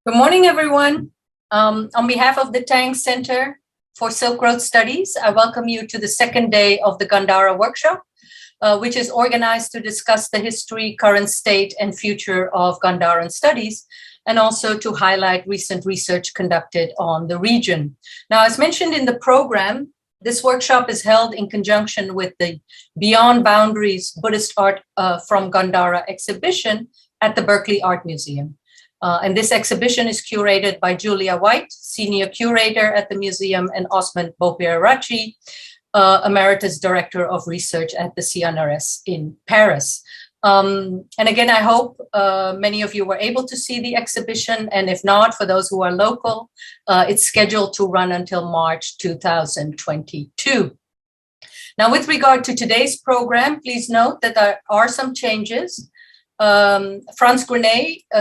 Good morning, everyone. On behalf of the Tang Center for Silk Road Studies, I welcome you to the second day of the Gandhara workshop, which is organized to discuss the history, current state, and future of Gandharan studies, and also to highlight recent research conducted on the region. Now, as mentioned in the program, this workshop is held in conjunction with the Beyond Boundaries Buddhist Art from Gandhara exhibition at the Berkeley Art Museum. And this exhibition is curated by Julia White, Senior Curator at the museum, and Osmund Bopearachchi, Emeritus Director of Research at the CNRS in Paris. And again, I hope many of you were able to see the exhibition, and if not, for those who are local, it's scheduled to run until March 2022. Now, with regard to today's program, please note that there are some changes. Frantz,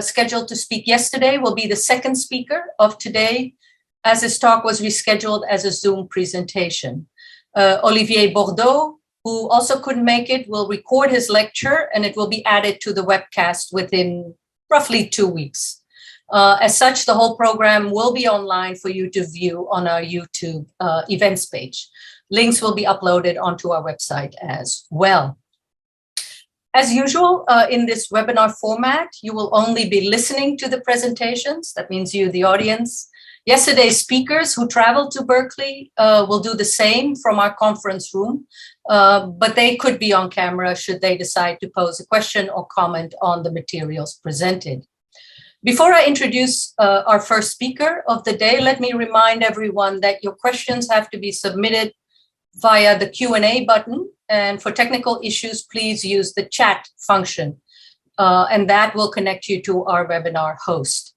scheduled to speak yesterday, will be the second speaker of today, as his talk was rescheduled as a Zoom presentation. Olivier Bordeaux, who also couldn't make it, will record his lecture, and it will be added to the webcast within roughly 2 weeks. As such, the whole program will be online for you to view on our YouTube events page. Links will be uploaded onto our website as well. As usual, in this webinar format, you will only be listening to the presentations. That means you, the audience. Yesterday's speakers who traveled to Berkeley will do the same from our conference room, but they could be on camera should they decide to pose a question or comment on the materials presented. Before I introduce our first speaker of the day, let me remind everyone that your questions have to be submitted via the Q&A button. And for technical issues, please use the chat function, and that will connect you to our webinar host.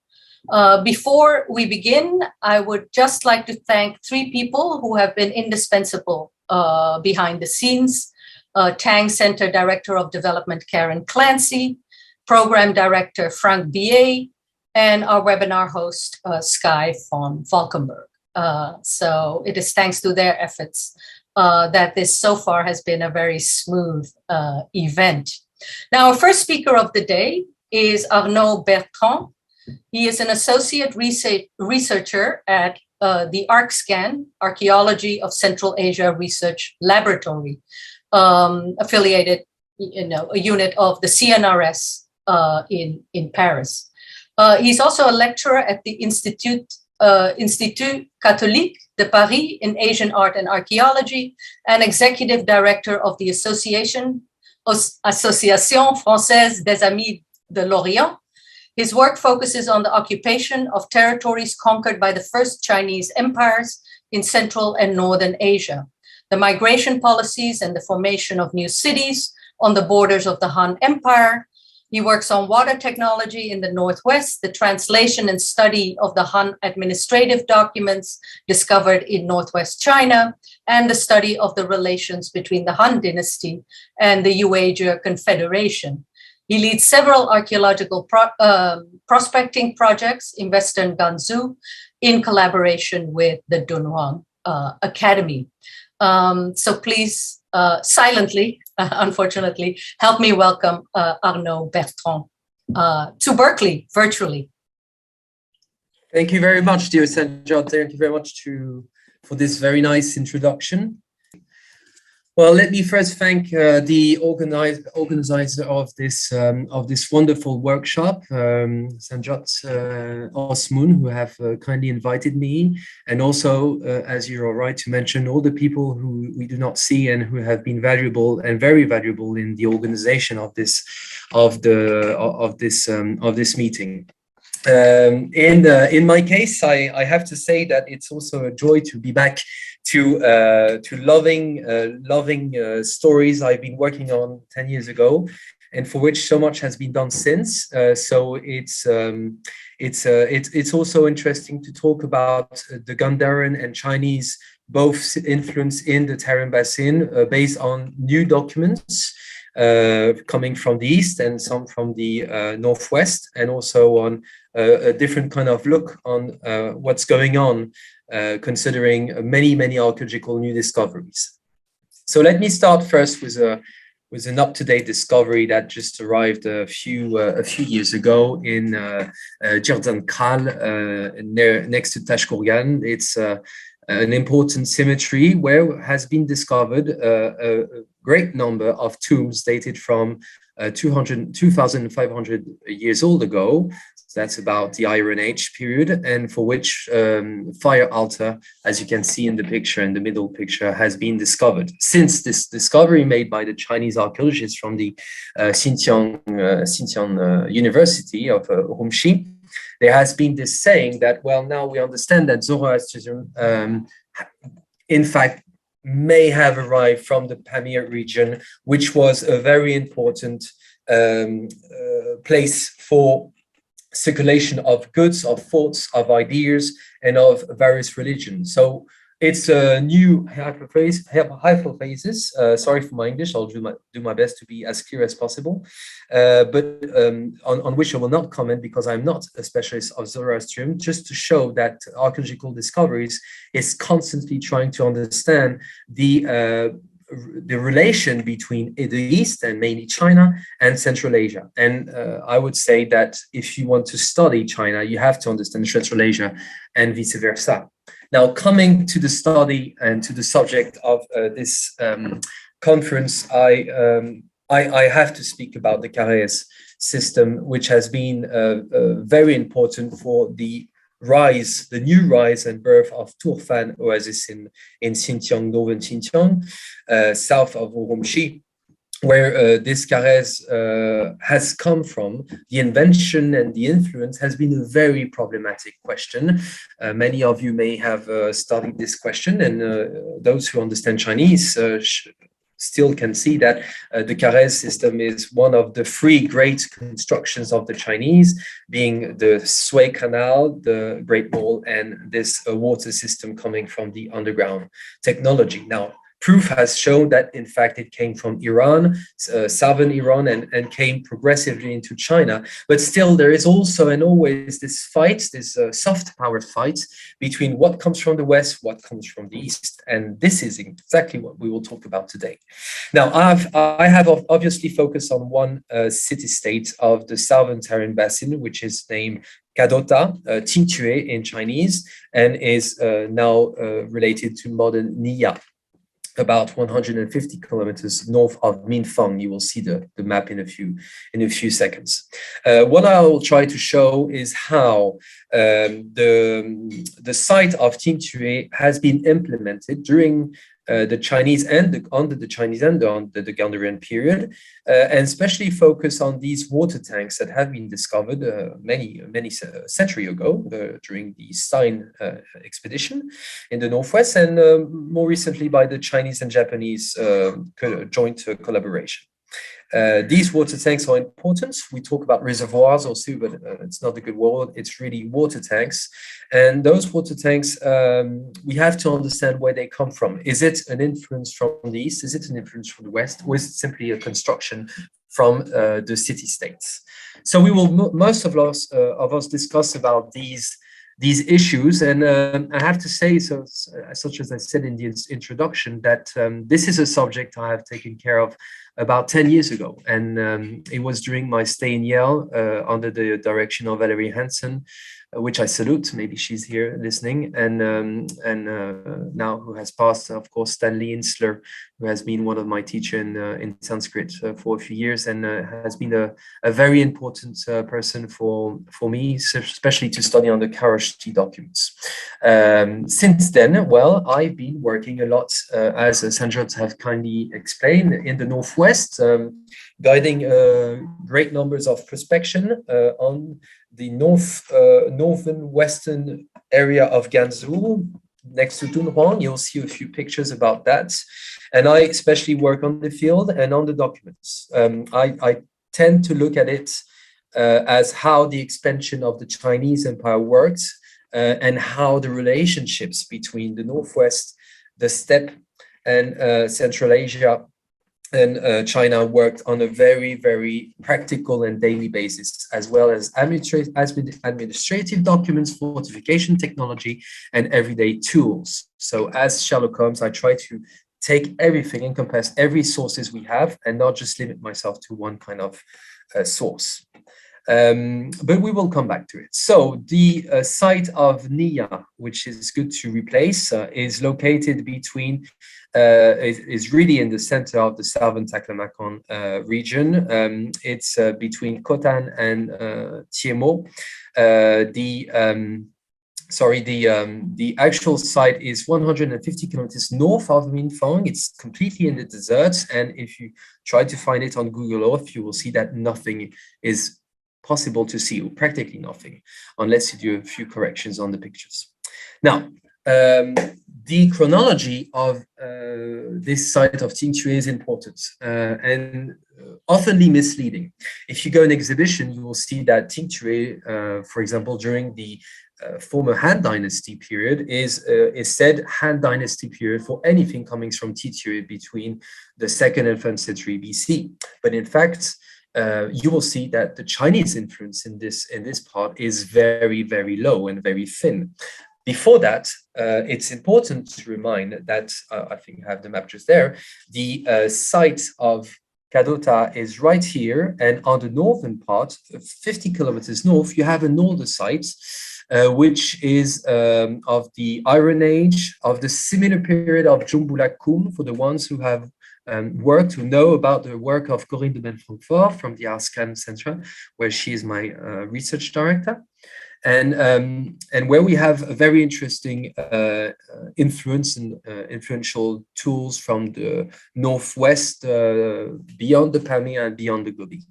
Before we begin, I would just like to thank 3 people who have been indispensable behind the scenes. Tang Center Director of Development, Karen Clancy, Program Director, Frank B.A., and our webinar host, Sky von Valkenburg. So it is thanks to their efforts that this so far has been a very smooth event. Now, our first speaker of the day is Arnaud Bertrand. He is an associate researcher at the ArScAn, Archaeology of Central Asia Research Laboratory, affiliated, a unit of the CNRS in Paris. He's also a lecturer at the Institut Catholique de Paris in Asian Art and Archaeology, and executive director of the Association Française des Amis de l'Orient. His work focuses on the occupation of territories conquered by the first Chinese empires in Central and Northern Asia, the migration policies and the formation of new cities on the borders of the Han Empire. He works on water technology in the Northwest, the translation and study of the Han administrative documents discovered in Northwest China, and the study of the relations between the Han Dynasty and the Yuezhi Confederation. He leads several archaeological prospecting projects in Western Gansu in collaboration with the Dunhuang Academy. So please, silently, unfortunately, help me welcome Arnaud Bertrand to Berkeley virtually. Thank you very much, dear Sanjyot. Thank you very much for this very nice introduction. Well, let me first thank the organizer of this wonderful workshop, Sanjyot, Osmund, who have kindly invited me, and also, as you're all right to mention, all the people who we do not see and who have been valuable and very valuable in the organization of this meeting. In my case, I have to say that it's also a joy to be back to loving stories I've been working on 10 years ago, and for which so much has been done since. So it's also interesting to talk about the Gandharan and Chinese both influence in the Tarim Basin based on new documents coming from the east and some from the northwest, and also on a different kind of look on what's going on, considering many archaeological new discoveries. So let me start first with with an up-to-date discovery that just arrived a few years ago in Jardin-Kral, next to Tashkurgan. It's an important cemetery where has been discovered a great number of tombs dated from 2,500 years old ago. So that's about the Iron Age period, and for which fire altar, as you can see in the picture, in the middle picture, has been discovered. Since this discovery made by the Chinese archaeologists from the Xinjiang University of Urumqi, there has been this saying that, well, now we understand that Zoroastrianism, in fact, may have arrived from the Pamir region, which was a very important place for circulation of goods, of thoughts, of ideas, and of various religions. So it's a new hypothesis. Sorry for my English. I'll do my best to be as clear as possible, but on which I will not comment because I'm not a specialist of Zoroastrianism. Just to show that archaeological discoveries is constantly trying to understand the relation between the East and mainly China and Central Asia. And I would say that if you want to study China, you have to understand Central Asia and vice versa. Now, coming to the study and to the subject of this conference, I have to speak about the CNRS system, which has been very important for the new rise and birth of Turfan oasis in Xinjiang, northern Xinjiang, south of Urumqi, where this CNRS has come from. The invention and the influence has been a very problematic question. Many of you may have studied this question, and those who understand Chinese still can see that the CNRS system is one of the three great constructions of the Chinese, being the Sui Canal, the Great Wall, and this water system coming from the underground technology. Now, proof has shown that, in fact, it came from Iran, southern Iran, and came progressively into China. But still, there is also and always this fight, this soft power fight between what comes from the West, what comes from the East. And this is exactly what we will talk about today. Now, I have obviously focused on one city-state of the southern Tarim Basin, which is named Kadota, Qingtue in Chinese, and is now related to modern Niya, about 150 kilometers north of Minfeng. You will see the map in a few seconds. What I will try to show is how the site of Qingtue has been implemented during the Chinese and under the Chinese and under the Gandharan period, and especially focus on these water tanks that have been discovered many centuries ago during the Stein expedition in the northwest, and more recently by the Chinese and Japanese joint collaboration. These water tanks are important. We talk about reservoirs also, but it's not a good word. It's really water tanks. And those water tanks, we have to understand where they come from. Is it an influence from the East? Is it an influence from the West? Or is it simply a construction from the city-states? So we will, most of us discuss about these issues. And I have to say, such as I said in the introduction, that this is a subject I have taken care of about 10 years ago. And it was during my stay in Yale under the direction of Valerie Hansen, which I salute. Maybe she's here listening. And now who has passed, of course, Stanley Insler, who has been one of my teachers in Sanskrit for a few years, and has been a very important person for me, especially to study on the Kharosthi documents. Since then, well, I've been working a lot, as Sanjyot have kindly explained, in the Northwest, guiding great numbers of prospection on the northern western area of Gansu, next to Dunhuang. You'll see a few pictures about that. And I especially work on the field and on the documents. I tend to look at it as how the expansion of the Chinese empire worked, and how the relationships between the Northwest, the steppe, and Central Asia and China worked on a very, very practical and daily basis, as well as administrative documents, fortification technology, and everyday tools. So as Sherlock Holmes, I try to take everything, encompass every sources we have, and not just limit myself to one kind of source. But we will come back to it. So the site of Nia, which is good to replace, is located between, is really in the center of the southern Taklamakan region. It's between Khotan and Thiemo. The actual site is 150 kilometers north of Minfang. It's completely in the deserts, and if you try to find it on Google Earth, you will see that nothing is possible to see, or practically nothing, unless you do a few corrections on the pictures. Now, the chronology of this site of Tingtue is important and oftenly misleading. If you go in exhibition, you will see that Tingtue, for example, during the former Han Dynasty period is said Han Dynasty period for anything coming from Tingtue between the 2nd and 3rd century BC. But in fact, you will see that the Chinese influence in this part is very, very low and very thin. Before that, it's important to remind that, I think I have the map just there, the site of Kadota is right here, and on the northern part, 50 kilometers north, you have another site, which is of the Iron Age, of the similar period of Jumbula Kum, for the ones who have worked, who know about the work of Corinne de Ben-Francfort from the ArScAn Center, where she is my research director. And where we have a very interesting influence and influential tools from the northwest, beyond the Pamir and beyond the Gobi.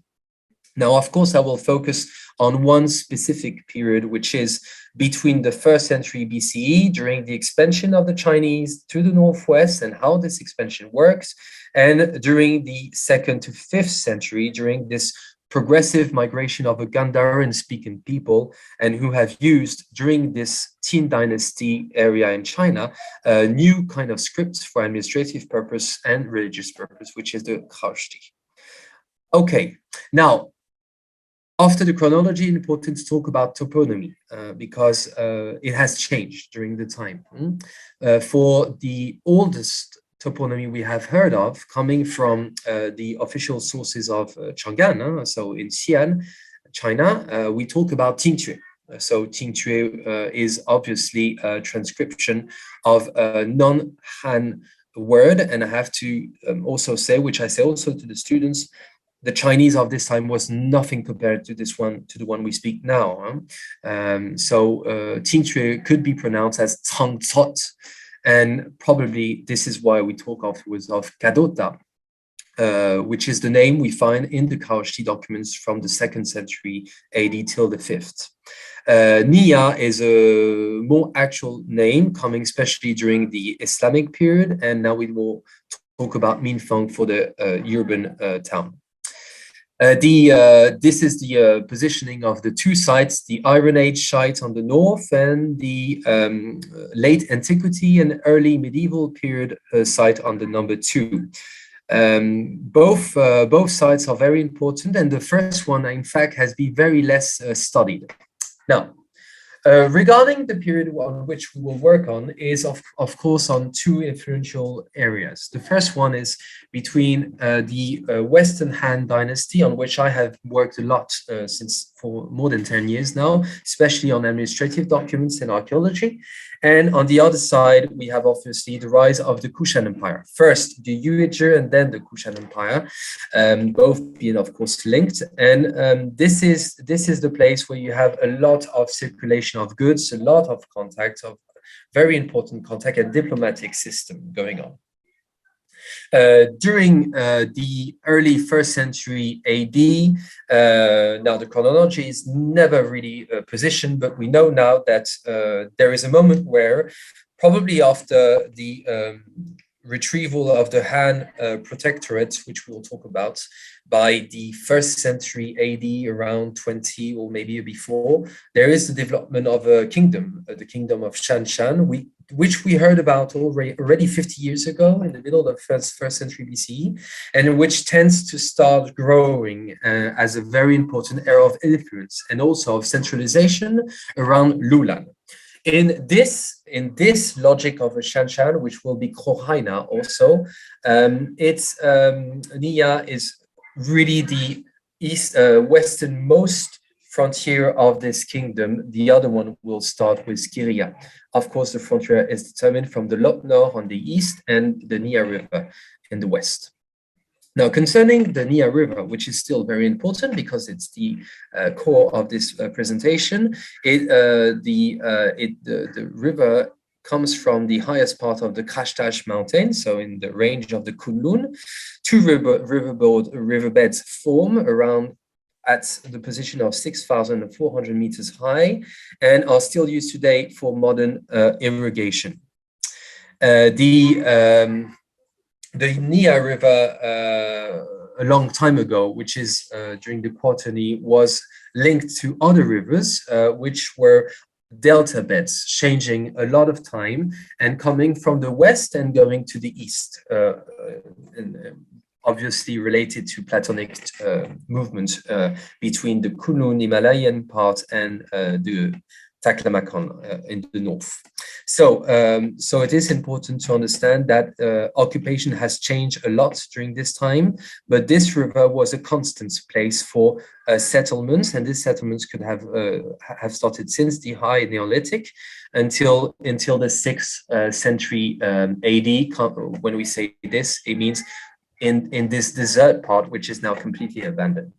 Now, of course, I will focus on one specific period, which is between the 1st century BCE, during the expansion of the Chinese to the northwest and how this expansion works, and during the 2nd to 5th century, during this progressive migration of a Gandharan-speaking people, and who have used, during this Qin dynasty area in China, new kind of scripts for administrative purpose and religious purpose, which is the Khaoshti. Okay, now, after the chronology, it's important to talk about toponymy because it has changed during the time. For the oldest toponymy we have heard of, coming from the official sources of Chang'an, so in Xi'an, China, we talk about Tingtue. So Tingtue is obviously a transcription of a non-Han word, and I have to also say, which I say also to the students, the Chinese of this time was nothing compared to this one, to the one we speak now. So Tingtue could be pronounced as Tang Zot, and probably this is why we talk afterwards of Kadota, which is the name we find in the Khaoshti documents from the 2nd century AD till the 5th. Nia is a more actual name, coming especially during the Islamic period, and now we will talk about Minfang for the urban town. This is the positioning of the two sites, the Iron Age site on the north and the late antiquity and early medieval period site on the number 2. Both sites are very important, and the first one, in fact, has been very less studied. Now, regarding the period on which we will work on is, of course, on two influential areas. The first one is between the Western Han Dynasty, on which I have worked a lot for more than 10 years now, especially on administrative documents and archaeology. And on the other side, we have obviously the rise of the Kushan Empire. First, the Yuezhi and then the Kushan Empire, both being, of course, linked. And this is the place where you have a lot of circulation of goods, a lot of contact, of very important contact and diplomatic system going on. During the early 1st century AD, now the chronology is never really positioned, but we know now that there is a moment where, probably after the retrieval of the Han protectorate, which we'll talk about, by the 1st century AD, around 20 or maybe before, there is the development of a kingdom, the kingdom of Shanshan, which we heard about already 50 years ago in the middle of the 1st century BCE, and which tends to start growing as a very important era of influence and also of centralization around Lulan. In this logic of a Shanshan, which will be Krohaina also, Nia is really the westernmost frontier of this kingdom. The other one will start with Skiria. Of course, the frontier is determined from the Lot Nord on the east and the Nia River in the west. Now, concerning the Nia River, which is still very important because it's the core of this presentation, the river comes from the highest part of the Kashtash mountain, so in the range of the Kunlun. Two riverbeds form around at the position of 6,400 meters high and are still used today for modern irrigation. The Nia River, a long time ago, which is during the Quaternary, was linked to other rivers, which were delta beds, changing a lot of time and coming from the west and going to the east, obviously related to Platonic movement between the Kunlun Himalayan part and the Taklamakan in the north. So it is important to understand that occupation has changed a lot during this time, but this river was a constant place for settlements, and these settlements could have started since the High Neolithic until the 6th century AD. When we say this, it means in this desert part, which is now completely abandoned.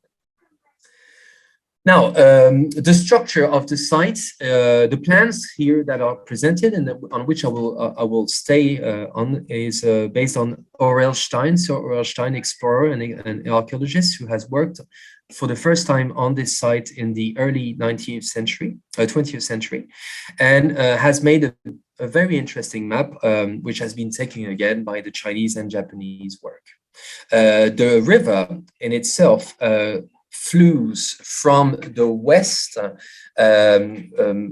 Now, the structure of the site, the plans here that are presented and on which I will stay on is based on Aurel Stein. So Aurel Stein, explorer and archaeologist who has worked for the first time on this site in the early 20th century, and has made a very interesting map, which has been taken again by the Chinese and Japanese work. The river in itself flows from the west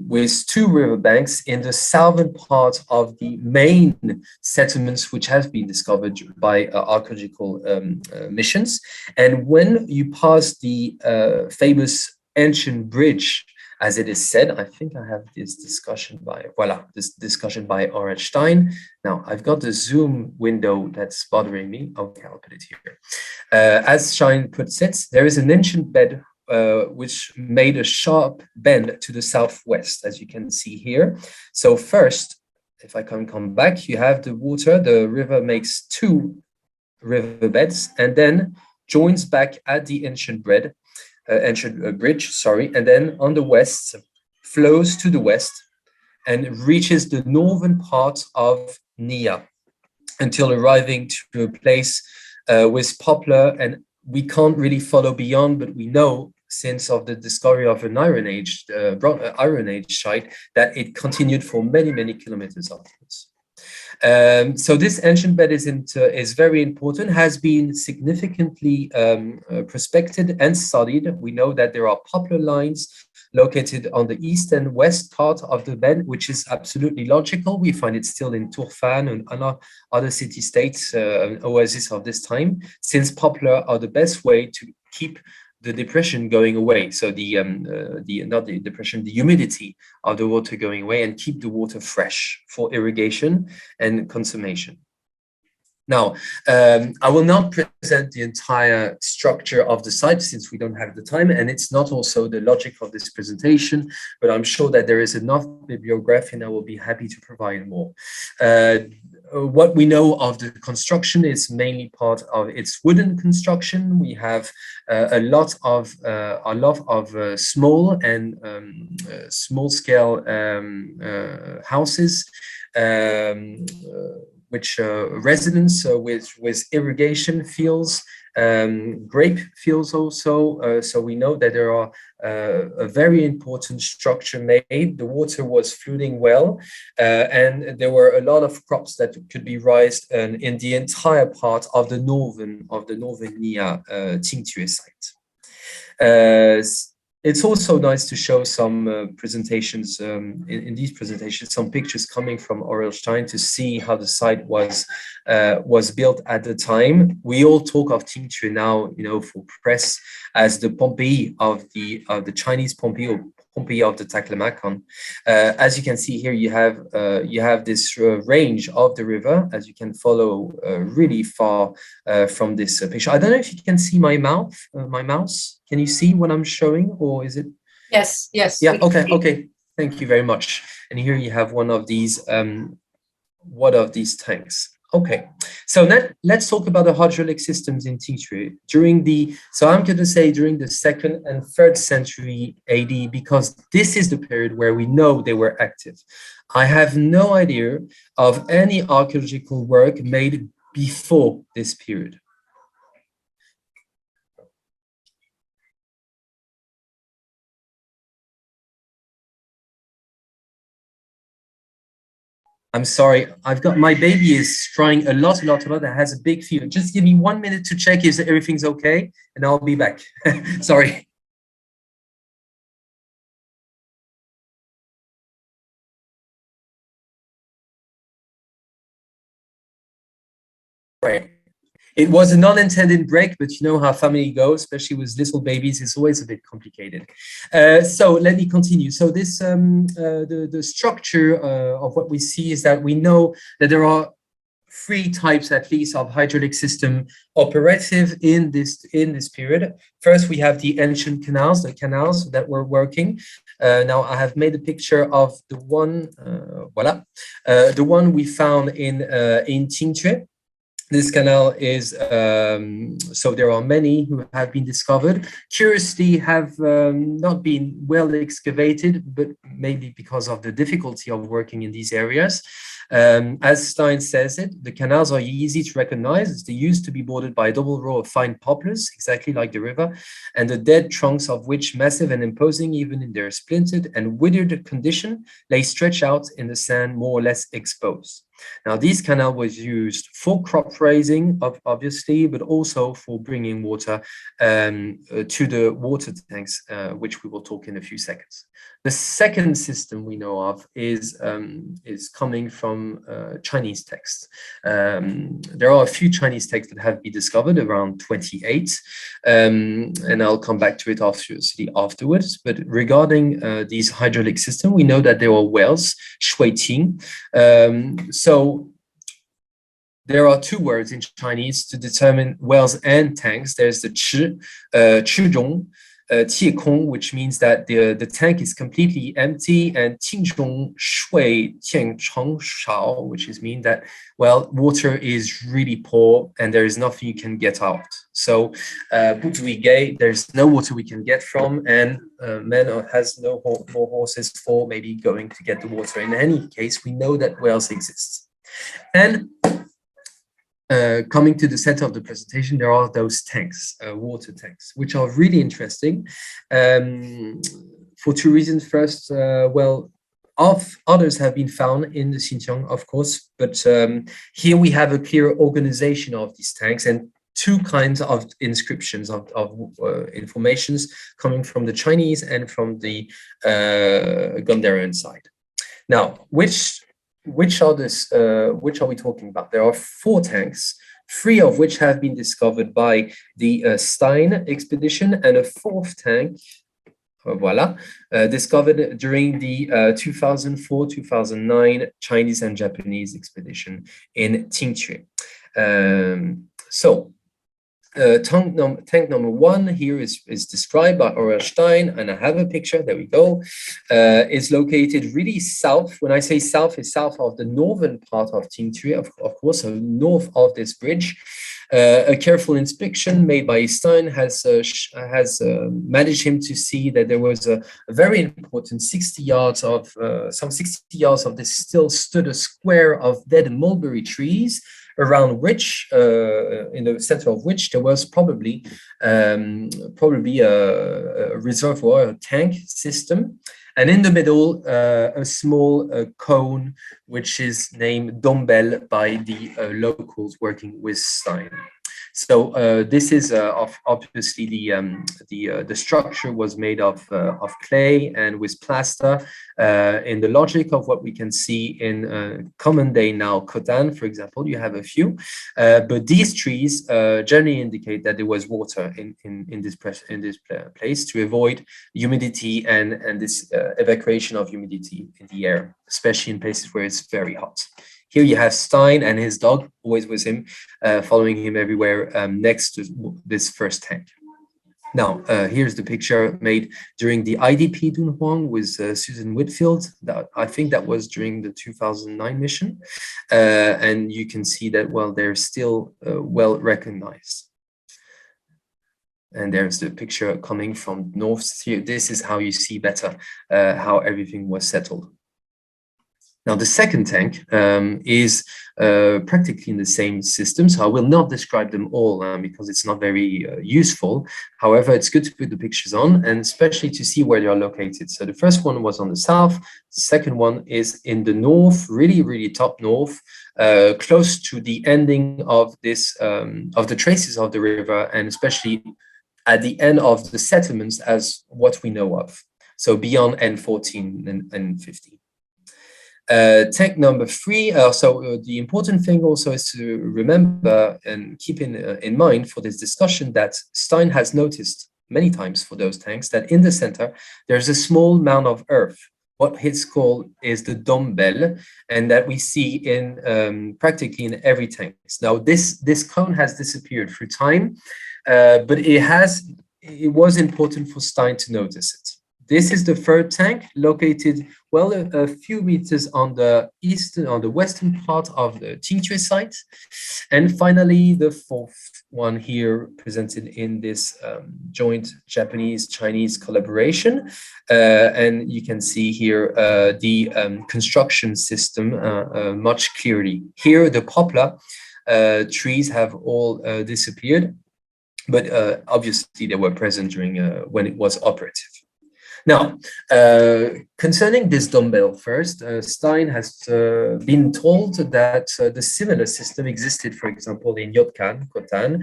with two riverbanks in the southern part of the main settlements which have been discovered by archaeological missions. And when you pass the famous ancient bridge, as it is said, I think I have this discussion by Aurel Stein. Now, I've got the Zoom window that's bothering me. Okay, I'll put it here. As Stein puts it, there is an ancient bed which made a sharp bend to the southwest, as you can see here. So first, if I can come back, you have the water. The river makes two riverbeds and then joins back at the ancient bridge, and then on the west flows to the west and reaches the northern part of Nia until arriving to a place with poplar, and we can't really follow beyond, but we know since of the discovery of an Iron Age site that it continued for many kilometers afterwards. So this ancient bed is very important, has been significantly prospected and studied. We know that there are poplar lines located on the east and west part of the bed, which is absolutely logical. We find it still in Turfan and other city-states, oases of this time, since poplar are the best way to keep the depression going away. So not the depression, the humidity of the water going away and keep the water fresh for irrigation and consumption. Now, I will not present the entire structure of the site since we don't have the time, and it's not also the logic of this presentation, but I'm sure that there is enough bibliography and I will be happy to provide more. What we know of the construction is mainly part of its wooden construction. We have a lot of small and small-scale houses, which residents with irrigation fields, grape fields also. So we know that there are a very important structure made. The water was flowing well, and there were a lot of crops that could be raised in the entire part of the northern Nia Qingtue site. It's also nice to show some presentations, in these presentations, some pictures coming from Aurel Stein to see how the site was built at the time. We all talk of Qingtue now, for press, as the Pompeii of the Chinese Pompeii, or Pompeii of the Taklamakan. As you can see here, you have this range of the river, as you can follow really far from this picture. I don't know if you can see my mouse. Can you see what I'm showing, or is it? Yes. Yeah. Okay. Thank you very much. And here you have one of these tanks. Okay, so let's talk about the hydraulic systems in Tingtree during the 2nd and 3rd century AD, because this is the period where we know they were active. I have no idea of any archaeological work made before this period. I'm sorry, I've got my baby is crying a lot that has a big fever. Just give me 1 minute to check if everything's okay, and I'll be back. Sorry. Right. It was a non-intended break, but you know how family goes, especially with little babies, it's always a bit complicated. So let me continue. So this, the structure of what we see is that we know that there are 3 types at least of hydraulic system operative in this period. First, we have the ancient canals, the canals that were working. Now I have made a picture of the one, the one we found in Tingtree. This canal is, so there are many who have been discovered. Curiously, have not been well excavated, but maybe because of the difficulty of working in these areas. As Stein says it, the canals are easy to recognize. They used to be bordered by a double row of fine poplars, exactly like the river, and the dead trunks of which, massive and imposing even in their splintered and withered condition, lay stretched out in the sand, more or less exposed. Now, this canal was used for crop raising, obviously, but also for bringing water to the water tanks, which we will talk in a few seconds. The second system we know of is coming from Chinese texts. There are a few Chinese texts that have been discovered, around 28, and I'll come back to it afterwards. But regarding these hydraulic systems, we know that there are wells, shuiqing. So there are 2 words in Chinese to determine wells and tanks. There's the chizhong, tiekong, which means that the tank is completely empty, and qingzhong shui tiancheng shao, which is mean that, well, water is really poor and there is nothing you can get out. So there's no water we can get from, and man has no more horses for maybe going to get the water. In any case, we know that wells exist. And coming to the center of the presentation, there are those tanks, water tanks, which are really interesting for 2 reasons. First, others have been found in the Xinjiang, of course, but here we have a clear organization of these tanks and 2 kinds of inscriptions of informations coming from the Chinese and from the Gandharan side. Now, which are we talking about? There are 4 tanks, 3 of which have been discovered by the Stein expedition, and a 4th tank, discovered during the 2004-2009 Chinese and Japanese expedition in Tingtree. Tank number 1 here is described by Stein, and I have a picture, there we go, is located really south. When I say south, it's south of the northern part of Tingtree, of course, so north of this bridge. A careful inspection made by Stein has managed him to see that there was a very important 60 yards of this still stood a square of dead mulberry trees, around which, in the center of which, there was probably a reservoir, a tank system, and in the middle, a small cone, which is named Dombel by the locals working with Stein. So this is obviously the structure was made of clay and with plaster. In the logic of what we can see in common day now, Khotan, for example, you have a few, but these trees generally indicate that there was water in this place to avoid humidity and this evacuation of humidity in the air, especially in places where it's very hot. Here you have Stein and his dog, always with him, following him everywhere next to this first tank. Now, here's the picture made during the IDP Dunhuang with Susan Whitfield. I think that was during the 2009 mission. And you can see that, well, they're still well recognized. And there's the picture coming from north. This is how you see better how everything was settled. Now, the second tank is practically in the same system, so I will not describe them all because it's not very useful. However, it's good to put the pictures on, and especially to see where they are located. So the first one was on the south, the second one is in the north, really, really top north, close to the ending of this, of the traces of the river, and especially at the end of the settlements as what we know of. So beyond N14 and 15. Tank number 3. The important thing also is to remember and keep in mind for this discussion that Stein has noticed many times for those tanks that in the center there's a small mound of earth. What his called is the dumbbell, and that we see in practically in every tank. Now this cone has disappeared through time, but it was important for Stein to notice it. This is the third tank, located well a few meters on the western part of the Qingque site. And finally, the fourth one here presented in this joint Japanese-Chinese collaboration. And you can see here the construction system much clearly. Here, the poplar trees have all disappeared, but obviously they were present during when it was operative. Now, concerning this dumbbell first, Stein has been told that the similar system existed, for example, in Yotkan, Khotan.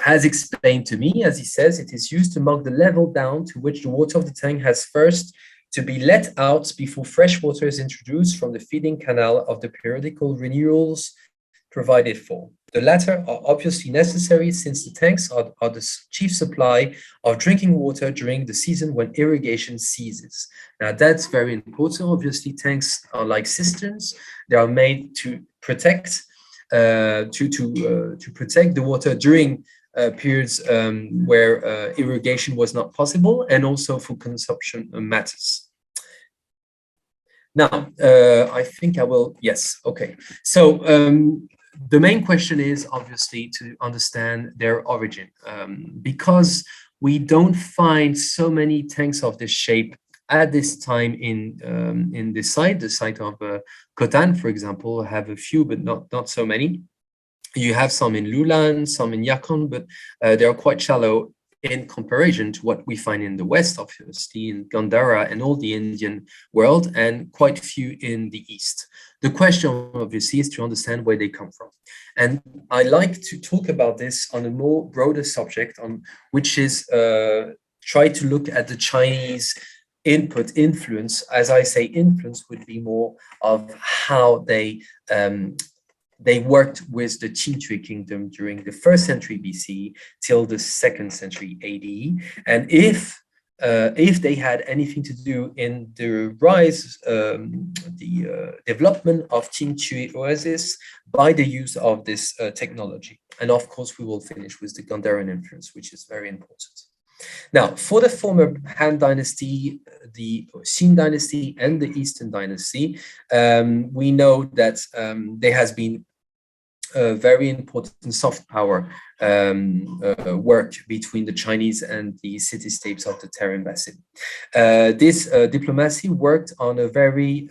Has explained to me, as he says, it is used to mark the level down to which the water of the tank has first to be let out before fresh water is introduced from the feeding canal of the periodical renewals provided for. The latter are obviously necessary since the tanks are the chief supply of drinking water during the season when irrigation ceases. Now that's very important. Obviously, tanks are like cisterns. They are made to protect to protect the water during periods where irrigation was not possible, and also for consumption matters. Now, I think I will, yes, okay. So the main question is obviously to understand their origin, because we don't find so many tanks of this shape at this time in this site. The site of Khotan, for example, have a few, but not so many. You have some in Lulan, some in Yakon, but they are quite shallow in comparison to what we find in the West, obviously, in Gandhara and all the Indian world, and quite few in the East. The question, obviously, is to understand where they come from. And I like to talk about this on a more broader subject, which is try to look at the Chinese input, influence. As I say, influence would be more of how they worked with the Qingque kingdom during the 1st century BC till the 2nd century AD, and if they had anything to do in the rise, the development of Qingque oasis by the use of this technology. And of course, we will finish with the Gandharan influence, which is very important. Now, for the former Han Dynasty, the Xin Dynasty, and the Eastern Dynasty, we know that there has been a very important soft power work between the Chinese and the city-states of the Tarim Basin. This diplomacy worked on a very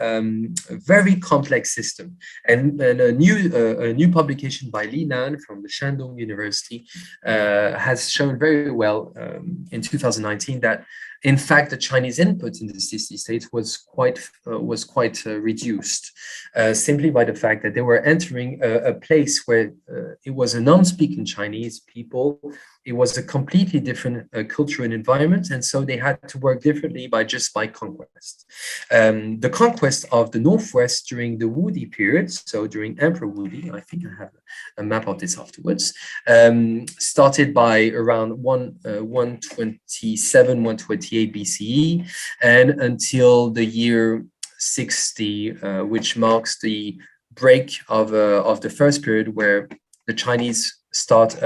complex system, and a new publication by Li Nan from the Shandong University has shown very well in 2019 that in fact the Chinese input in the city-states was quite reduced, simply by the fact that they were entering a place where it was a non-speaking Chinese people. It was a completely different cultural environment, and so they had to work differently by conquest. The conquest of the Northwest during the Wudi period, so during Emperor Wudi, I think I have a map of this afterwards, started by around 127, 128 BCE, and until the year 60, which marks the break of the first period, where the Chinese start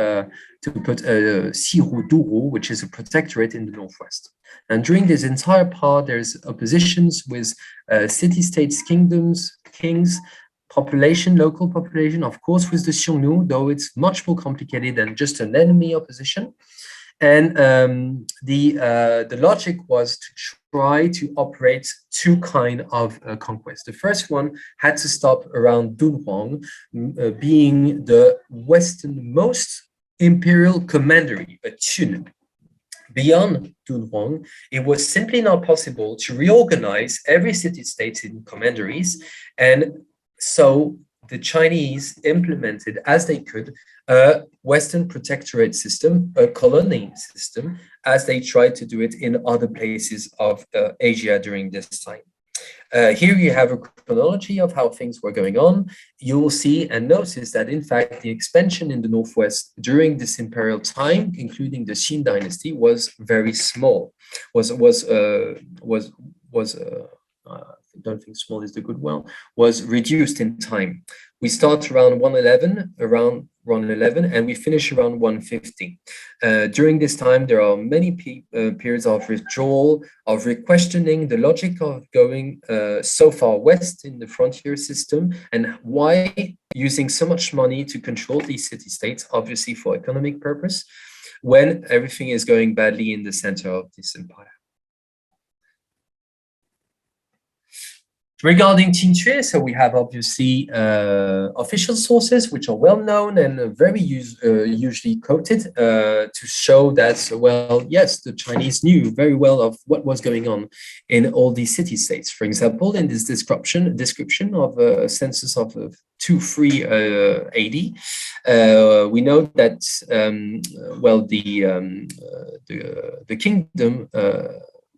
to put Xihu Duru, which is a protectorate in the Northwest. And during this entire part, there's oppositions with city-states, kingdoms, kings, population, local population, of course, with the Xiongnu, though it's much more complicated than just an enemy opposition. And the logic was to try to operate two kinds of conquest. The first one had to stop around Dunhuang, being the westernmost imperial commandery, a Qun. Beyond Dunhuang, it was simply not possible to reorganize every city-state in commanderies, and so the Chinese implemented, as they could, a Western protectorate system, a colony system, as they tried to do it in other places of Asia during this time. Here you have a chronology of how things were going on. You will see and notice that, in fact, the expansion in the Northwest during this imperial time, including the Qin dynasty, was very small. I don't think small is the good word, was reduced in time. We start around 111, and we finish around 150. During this time, there are many periods of withdrawal, of re-questioning the logic of going so far west in the frontier system, and why using so much money to control these city-states, obviously for economic purpose, when everything is going badly in the center of this empire. Regarding Qingque, so we have obviously official sources which are well known and very usually quoted to show that, well, yes, the Chinese knew very well of what was going on in all these city-states. For example, in this description of a census of 23 AD, we know that well, the kingdom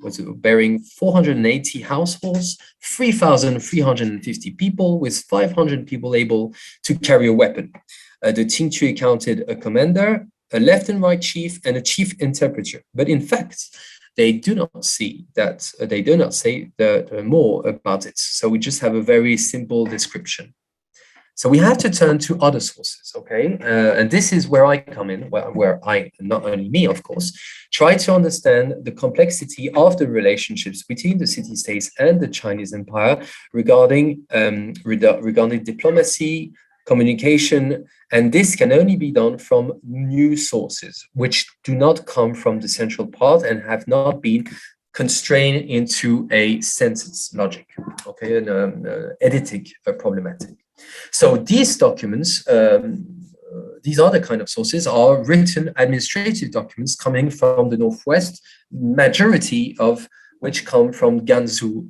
was bearing 480 households, 3,350 people, with 500 people able to carry a weapon. The Qingque counted a commander, a left and right chief, and a chief interpreter. But in fact, they do not see that. They do not say more about it. So we just have a very simple description. So we have to turn to other sources, okay? And this is where I come in, where I, not only me, of course, try to understand the complexity of the relationships between the city-states and the Chinese empire regarding diplomacy, communication, and this can only be done from new sources, which do not come from the central part and have not been constrained into a census logic, okay, and editing problematic. So these documents, these other kind of sources are written administrative documents coming from the Northwest, majority of which come from Gansu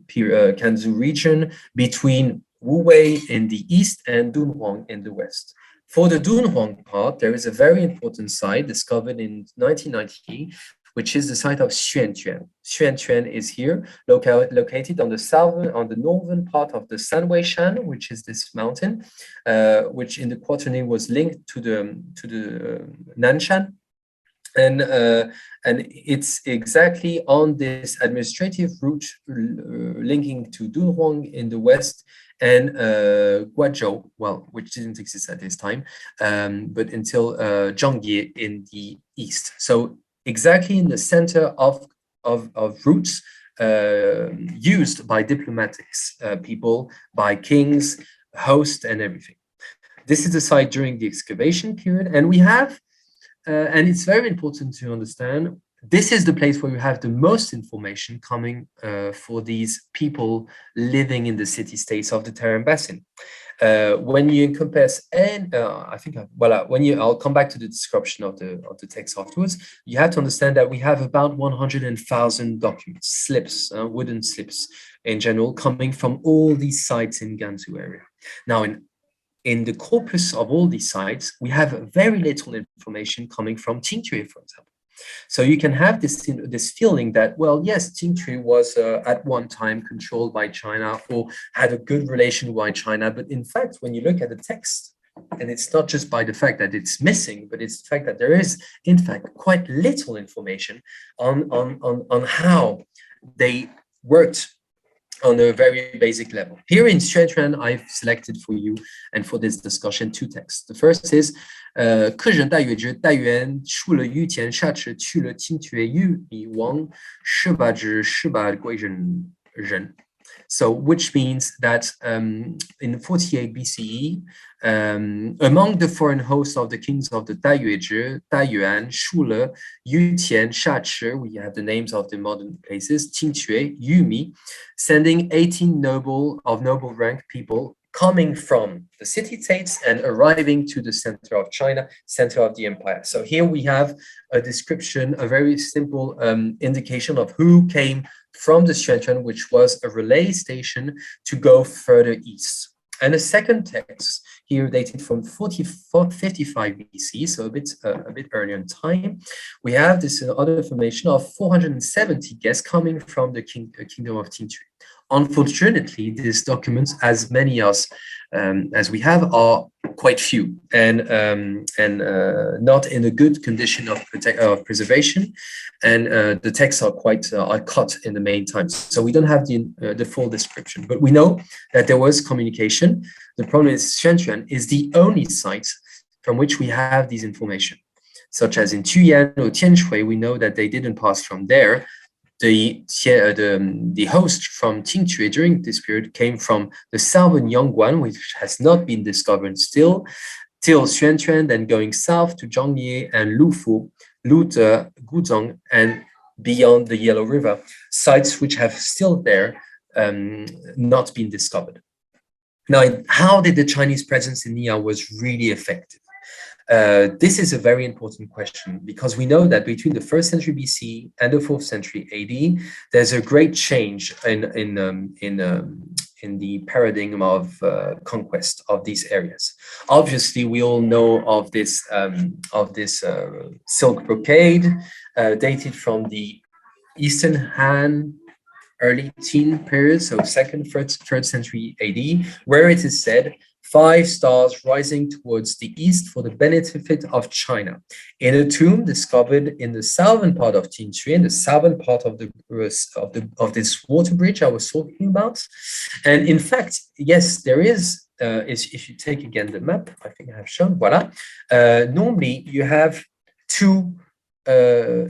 region between Wuwei in the east and Dunhuang in the west. For the Dunhuang part, there is a very important site discovered in 1990, which is the site of Xuanquan. Xuanquan is here, located on the northern part of the Sanwei Shan, which is this mountain, which in the Quaternary was linked to the Nanshan. And it's exactly on this administrative route linking to Dunhuang in the west and Guazhou, well, which didn't exist at this time, but until Zhangye in the east. So exactly in the center of routes used by diplomatics people, by kings, hosts, and everything. This is the site during the excavation period, and we have and it's very important to understand, this is the place where you have the most information coming for these people living in the city-states of the Tarim Basin. When you encompass, and I think, I'll come back to the description of the text afterwards. You have to understand that we have about 100,000 documents, slips, wooden slips in general, coming from all these sites in Gansu area. Now, in the corpus of all these sites, we have very little information coming from Qingque, for example. So you can have this feeling that, well, yes, Qingque was at one time controlled by China or had a good relation with China. But in fact, when you look at the text, and it's not just by the fact that it's missing, but it's the fact that there is, in fact, quite little information on how they worked on a very basic level. Here in Xuanchuan, I've selected for you and for this discussion 2 texts. The first is 客人代月之代元出了御前下池去了清绝御比王18之18贵人人. So, which means that in 48 BCE, among the foreign hosts of the kings of the Daiyuezhi, Daiyuan, Shule, Yutian, Shachi, we have the names of the modern places, Qingque, Yumi, sending 18 noble rank people coming from the city-states and arriving to the center of China, center of the empire. So here we have a description, a very simple indication of who came from the Xuanchuan, which was a relay station to go further east. And a second text here dated from 55 BC, so a bit earlier in time. We have this other information of 470 guests coming from the kingdom of Qingque. Unfortunately, these documents, as many as we have, are quite few and not in a good condition of preservation, and the texts are quite cut in the main times. So we don't have the full description, but we know that there was communication. The problem is Xuanchuan is the only site from which we have these information, such as in Tuyan or Tianshui. We know that they didn't pass from there. The host from Qingque during this period came from the southern Yangguan, which has not been discovered still, till Xuanchuan, then going south to Zhangye and Lufu, Lute, Guzhong, and beyond the Yellow River, sites which have still there not been discovered. Now, how did the Chinese presence in Nia was really effective? This is a very important question, because we know that between the 1st century BC and the 4th century AD, there's a great change in the paradigm of conquest of these areas. Obviously, we all know of this silk brocade dated from the Eastern Han early Qin period, so 2nd, 3rd century AD, where it is said 5 stars rising towards the east for the benefit of China, in a tomb discovered in the southern part of Qingque, in the southern part of this water bridge I was talking about. And in fact, yes, there is. If you take again the map, I think I have shown. Voila. Normally, you have 2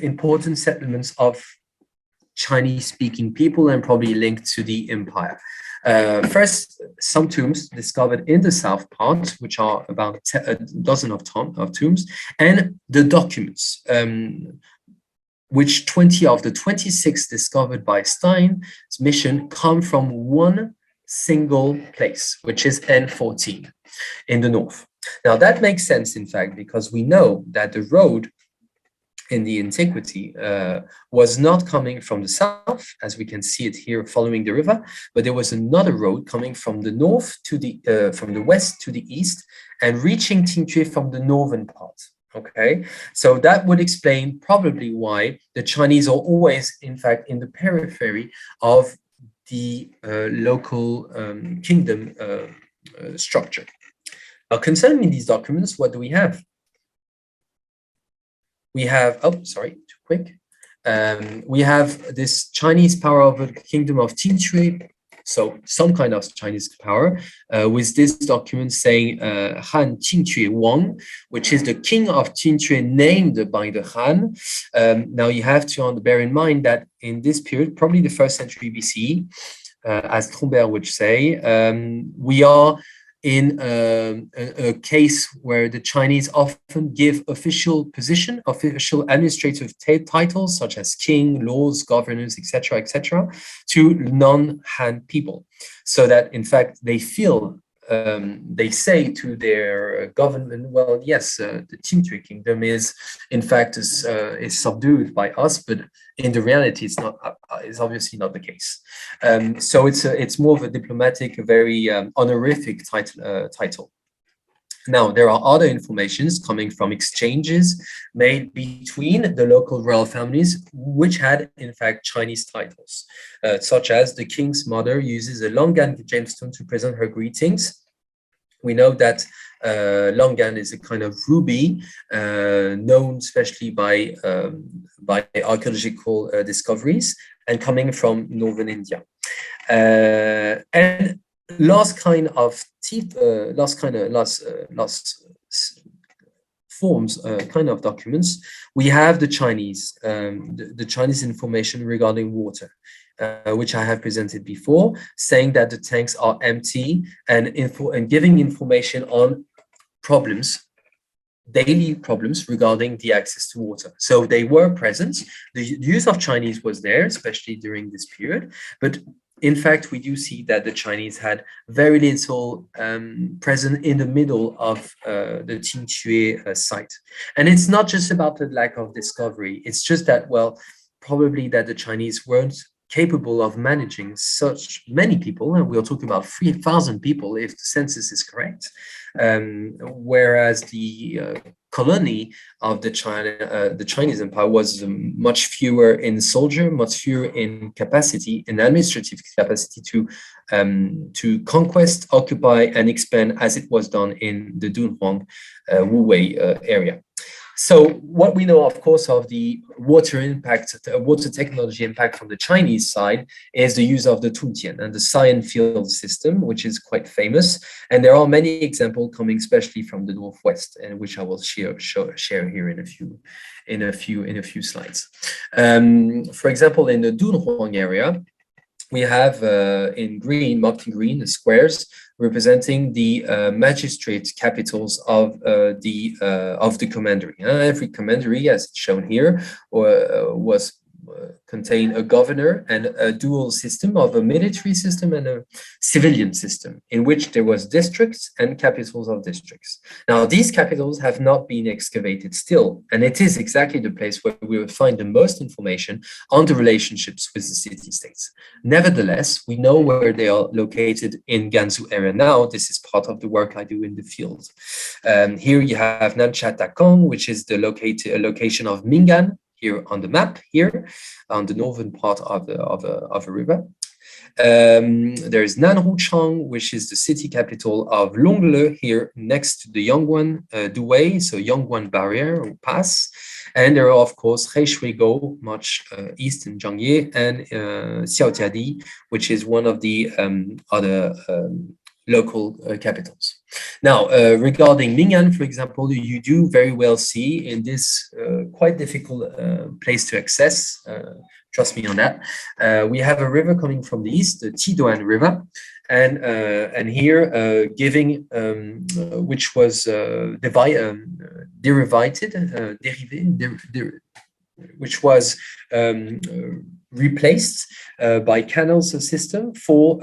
important settlements of Chinese-speaking people, and probably linked to the empire. First, some tombs discovered in the south part, which are about a dozen of tombs, and the documents, which 20 of the 26 discovered by Stein's mission come from one single place, which is N14 in the north. Now, that makes sense, in fact, because we know that the road in the antiquity was not coming from the south, as we can see it here following the river, but there was another road coming from the north to from the west to the east, and reaching Qingque from the northern part. Okay, so that would explain probably why the Chinese are always, in fact, in the periphery of the local kingdom structure. Now, concerning these documents, what do we have? We have, too quick. We have this Chinese power over the kingdom of Qingque, so some kind of Chinese power, with this document saying Han Qingque Wang, which is the king of Qingque named by the Han. Now you have to bear in mind that in this period, probably the 1st century BCE, as Trombert would say, we are in a case where the Chinese often give official administrative titles such as king, lords, governors, etc., to non-Han people, so that in fact they feel they say to their government, well, yes, the Qing kingdom is in fact is subdued by us, but in the reality, it's not. It's obviously not the case. So it's more of a diplomatic, very honorific title. Now, there are other informations coming from exchanges made between the local royal families, which had, in fact, Chinese titles, such as the king's mother uses a Longan gemstone to present her greetings. We know that Longan is a kind of ruby known especially by archaeological discoveries and coming from northern India. And last forms, kind of documents, we have the Chinese information regarding water, which I have presented before, saying that the tanks are empty and giving information on problems, daily problems regarding the access to water. So they were present. The use of Chinese was there, especially during this period, but in fact, we do see that the Chinese had very little present in the middle of the Qingque site. And it's not just about the lack of discovery. It's just that, well, probably that the Chinese weren't capable of managing such many people, and we're talking about 3,000 people if the census is correct, whereas the colony of the Chinese Empire was much fewer in soldier, much fewer in capacity, in administrative capacity to conquest, occupy, and expand as it was done in the Dunhuang, Wuwei area. So what we know, of course, of the water impact, water technology impact from the Chinese side is the use of the Tuntian and the Cyan field system, which is quite famous. And there are many examples coming, especially from the Northwest, and which I will share here in a few slides. For example, in the Dunhuang area, we have in green, marked in green, the squares representing the magistrate capitals of the commandery. Every commandery, as shown here, was contain a governor and a dual system of a military system and a civilian system, in which there was districts and capitals of districts. Now, these capitals have not been excavated still, and it is exactly the place where we will find the most information on the relationships with the city-states. Nevertheless, we know where they are located in Gansu area now. This is part of the work I do in the field. Here you have Nansha Takong, which is the location of Mingan, here on the map, here on the northern part of a river. There is Nanhuchang, which is the city capital of Longle, here next to the Yongguan Duwei, so Yongguan barrier or pass. And there are, of course, Heishuigo, much east in Zhangye, and Xiaojiadi, which is one of the other local capitals. Now, regarding Mingan, for example, you do very well see in this quite difficult place to access, trust me on that, we have a river coming from the east, the Tiduan River, and here giving, which was which was replaced by canals system for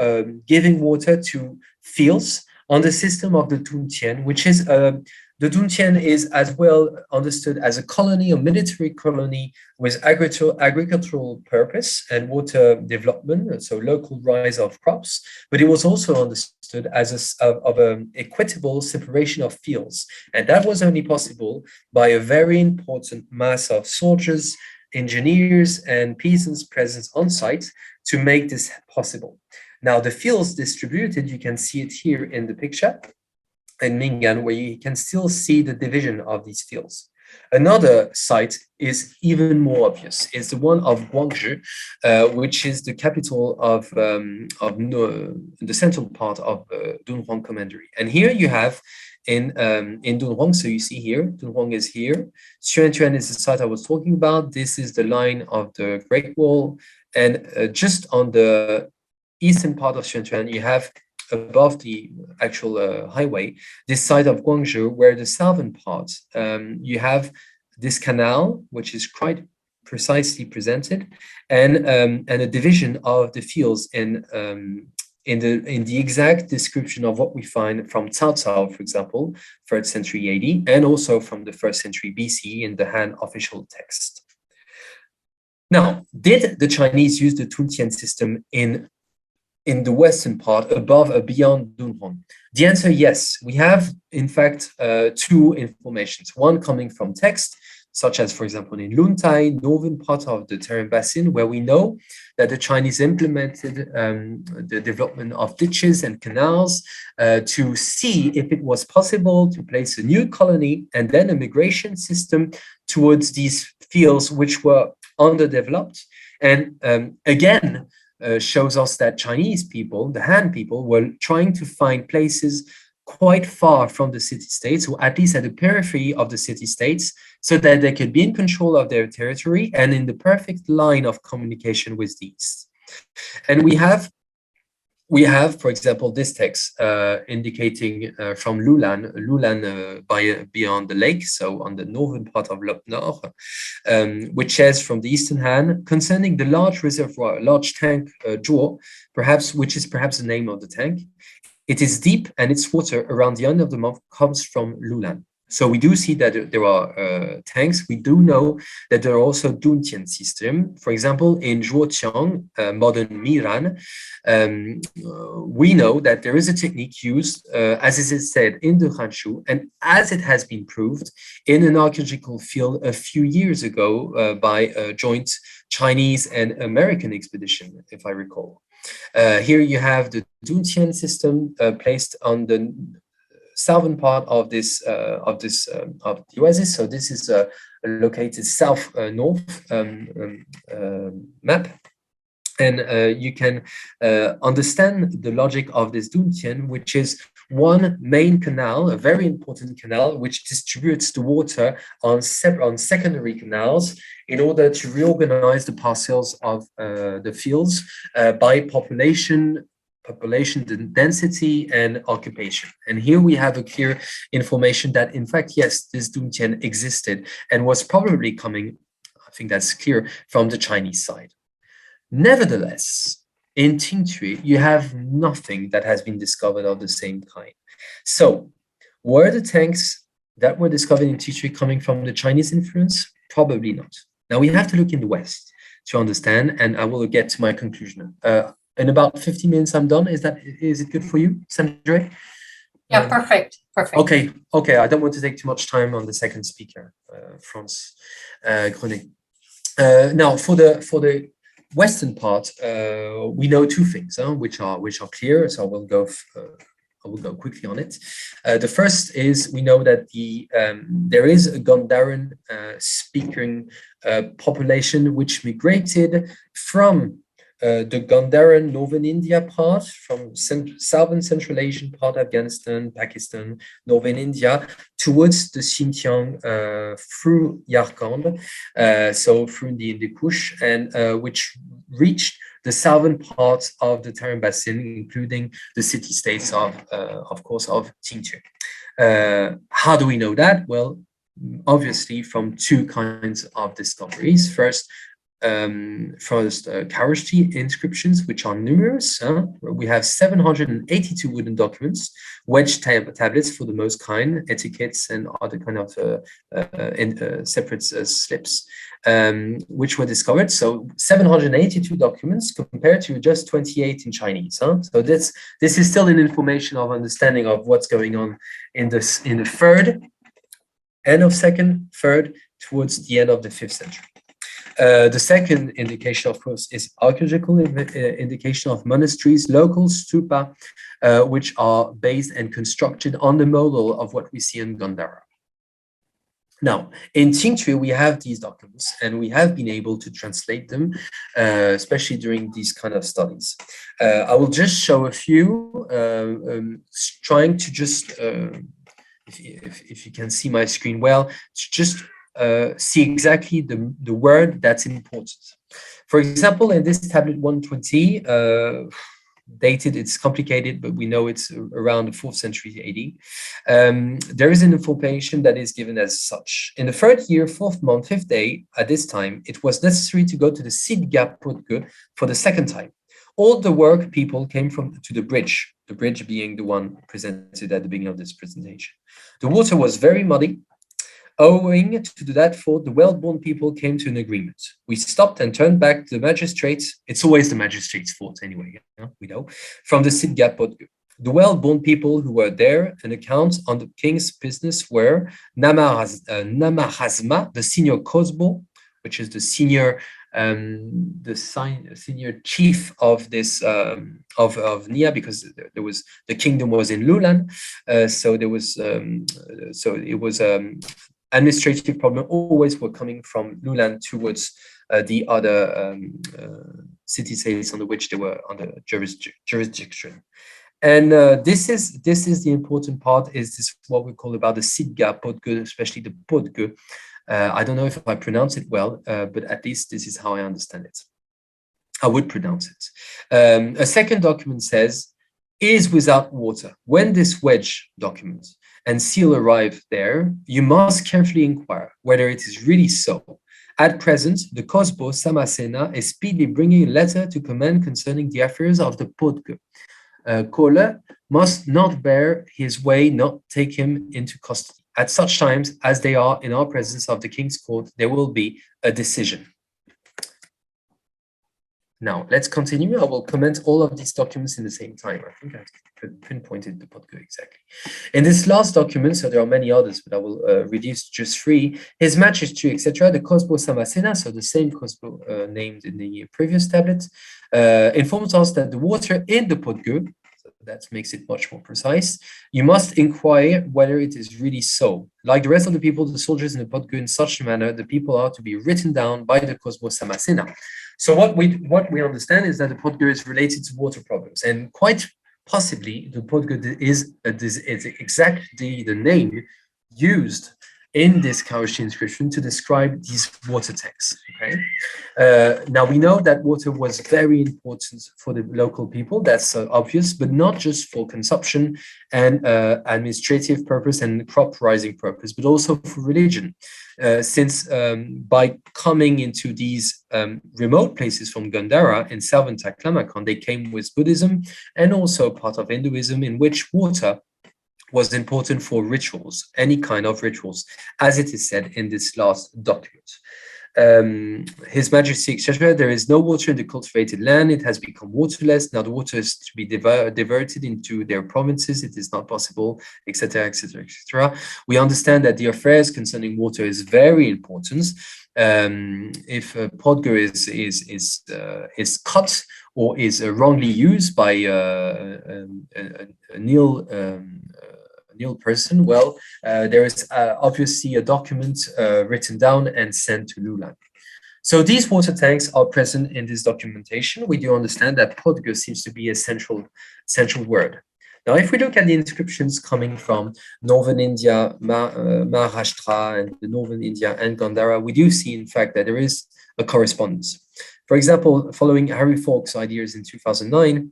giving water to fields on the system of the Duntian, which is the Duntian is as well understood as a colony, a military colony with agricultural purpose and water development, so local rise of crops, but it was also understood as an equitable separation of fields. And that was only possible by a very important mass of soldiers, engineers, and peasants present on site to make this possible. Now, the fields distributed, you can see it here in the picture in Mingan, where you can still see the division of these fields. Another site is even more obvious. It's the one of Guangzhou, which is the capital of the central part of Dunhuang Commandery. And here you have in Dunhuang, so you see here, Dunhuang is here. Xuantuan is the site I was talking about. This is the line of the Great Wall. And just on the eastern part of Xuantuan, you have above the actual highway, this side of Guangzhou, where the southern part, you have this canal, which is quite precisely presented, and a division of the fields in the exact description of what we find from Cao Cao, for example, 3rd century AD, and also from the 1st century BC in the Han official text. Now, did the Chinese use the Tuntian system in the western part, above or beyond Dunhuang? The answer, yes. We have, in fact, two informations. One coming from text, such as, for example, in Luntai, northern part of the Tarim Basin, where we know that the Chinese implemented the development of ditches and canals to see if it was possible to place a new colony and then a migration system towards these fields which were underdeveloped. And again, shows us that Chinese people, the Han people, were trying to find places quite far from the city-states, or at least at the periphery of the city-states, so that they could be in control of their territory and in the perfect line of communication with these. And we have, for example, this text indicating from Lulan beyond the lake, so on the northern part of Lop Nord, which says from the Eastern Han, concerning the large reservoir, large tank Zhuo, which is perhaps the name of the tank. It is deep, and its water around the end of the month comes from Lulan. So we do see that there are tanks. We do know that there are also Duntian system. For example, in Qiang, modern Miran, we know that there is a technique used, as it is said, in the Hanshu, and as it has been proved in an archaeological field a few years ago by a joint Chinese and American expedition, if I recall. Here you have the Duntian system placed on the southern part of Yuezhi. So this is located south north map, and you can understand the logic of this Duntian, which is one main canal, a very important canal, which distributes the water on secondary canals in order to reorganize the parcels of the fields by population density and occupation. And here we have a clear information that, in fact, yes, this Duntian existed and was probably coming, I think that's clear, from the Chinese side. Nevertheless, in Qingtui, you have nothing that has been discovered of the same kind. So, were the tanks that were discovered in Qingtui coming from the Chinese influence? Probably not. Now, we have to look in the West to understand, and I will get to my conclusion. In about 15 minutes, I'm done. Is it good for you, Sanjay? Yeah, perfect. Okay. I don't want to take too much time on the second speaker, Frantz Grenet. Now, for the Western part, we know two things, which are clear. So I will go quickly on it. The first is we know that there is a Gandharan speaking population which migrated from the Gandharan northern India part, from southern Central Asian part, Afghanistan, Pakistan, northern India, towards the Xinjiang through Yarkand, so through the Hindu Kush, and which reached the southern parts of the Tarim Basin, including the city-states of course, of Qingtui. How do we know that? Well, obviously from two kinds of discoveries. First, Kharosthi inscriptions, which are numerous. We have 782 wooden documents, wedge tablets for the most kind, etiquettes, and other kind of separate slips, which were discovered. So 782 documents compared to just 28 in Chinese. So this is still an information of understanding of what's going on in the third, end of second, third, towards the end of the 5th century. The second indication, of course, is archaeological indication of monasteries, local stupa, which are based and constructed on the model of what we see in Gandhara. Now, in Qingtui, we have these documents, and we have been able to translate them, especially during these kind of studies. I will just show a few, trying to just, if you can see my screen well, just see exactly the word that's important. For example, in this tablet 120, dated, it's complicated, but we know it's around the 4th century AD. There is an information that is given as such. In the 3rd year, 4th month, 5th day, at this time, it was necessary to go to the Sidga Podge for the 2nd time. All the work people came to the bridge being the one presented at the beginning of this presentation. The water was very muddy. Owing to that fault, the well-born people came to an agreement. We stopped and turned back the magistrates. It's always the magistrates' fault anyway, we know, from the Sidga Podge. The well-born people who were there and account on the king's business were Namahazma, the senior Kosbo, which is the senior chief of this of Nia, because there was the kingdom was in Lulan, so there was it was administrative problem always were coming from Lulan towards the other city states under which they were under jurisdiction. And this is the important part, is this what we call about the Sidga Podge, especially the Podge. I don't know if I pronounce it well, but at least this is how I understand it. I would pronounce it. A second document says, is without water. When this wedge document and seal arrive there, you must carefully inquire whether it is really so. At present, the Kosbo Samasena is speedily bringing a letter to command concerning the affairs of the Podge. Kole must not bear his way, not take him into custody. At such times as they are in our presence of the king's court, there will be a decision. Now, let's continue. I will comment all of these documents in the same time. I think I pinpointed the Podge exactly. In this last document, so there are many others, but I will reduce just 3. His Majesty, etc., the Kosbo Samasena, so the same Kosbo named in the previous tablet, informs us that the water in the Podge, that makes it much more precise, you must inquire whether it is really so. Like the rest of the people, the soldiers in the Podge, in such a manner, the people are to be written down by the Kosbo Samasena. So what we understand is that the Podge is related to water problems, and quite possibly the Podge is exactly the name used in this Khaoshi inscription to describe these water tanks. Okay, now we know that water was very important for the local people. That's obvious, but not just for consumption and administrative purpose and crop rising purpose, but also for religion. Since by coming into these remote places from Gandhara in southern Taklamakan, they came with Buddhism and also part of Hinduism, in which water was important for rituals, any kind of rituals, as it is said in this last document. His Majesty, etc., there is no water in the cultivated land. It has become waterless. Now the water is to be diverted into their provinces. It is not possible, etc., etc., etc. We understand that the affairs concerning water is very important. If a Podge is cut or is wrongly used by a nil person, well, there is obviously a document written down and sent to Lulan. So these water tanks are present in this documentation. We do understand that Podge seems to be a central word. Now, if we look at the inscriptions coming from northern India, Maharashtra, and the northern India and Gandhara, we do see, in fact, that there is a correspondence. For example, following Harry Falk's ideas in 2009,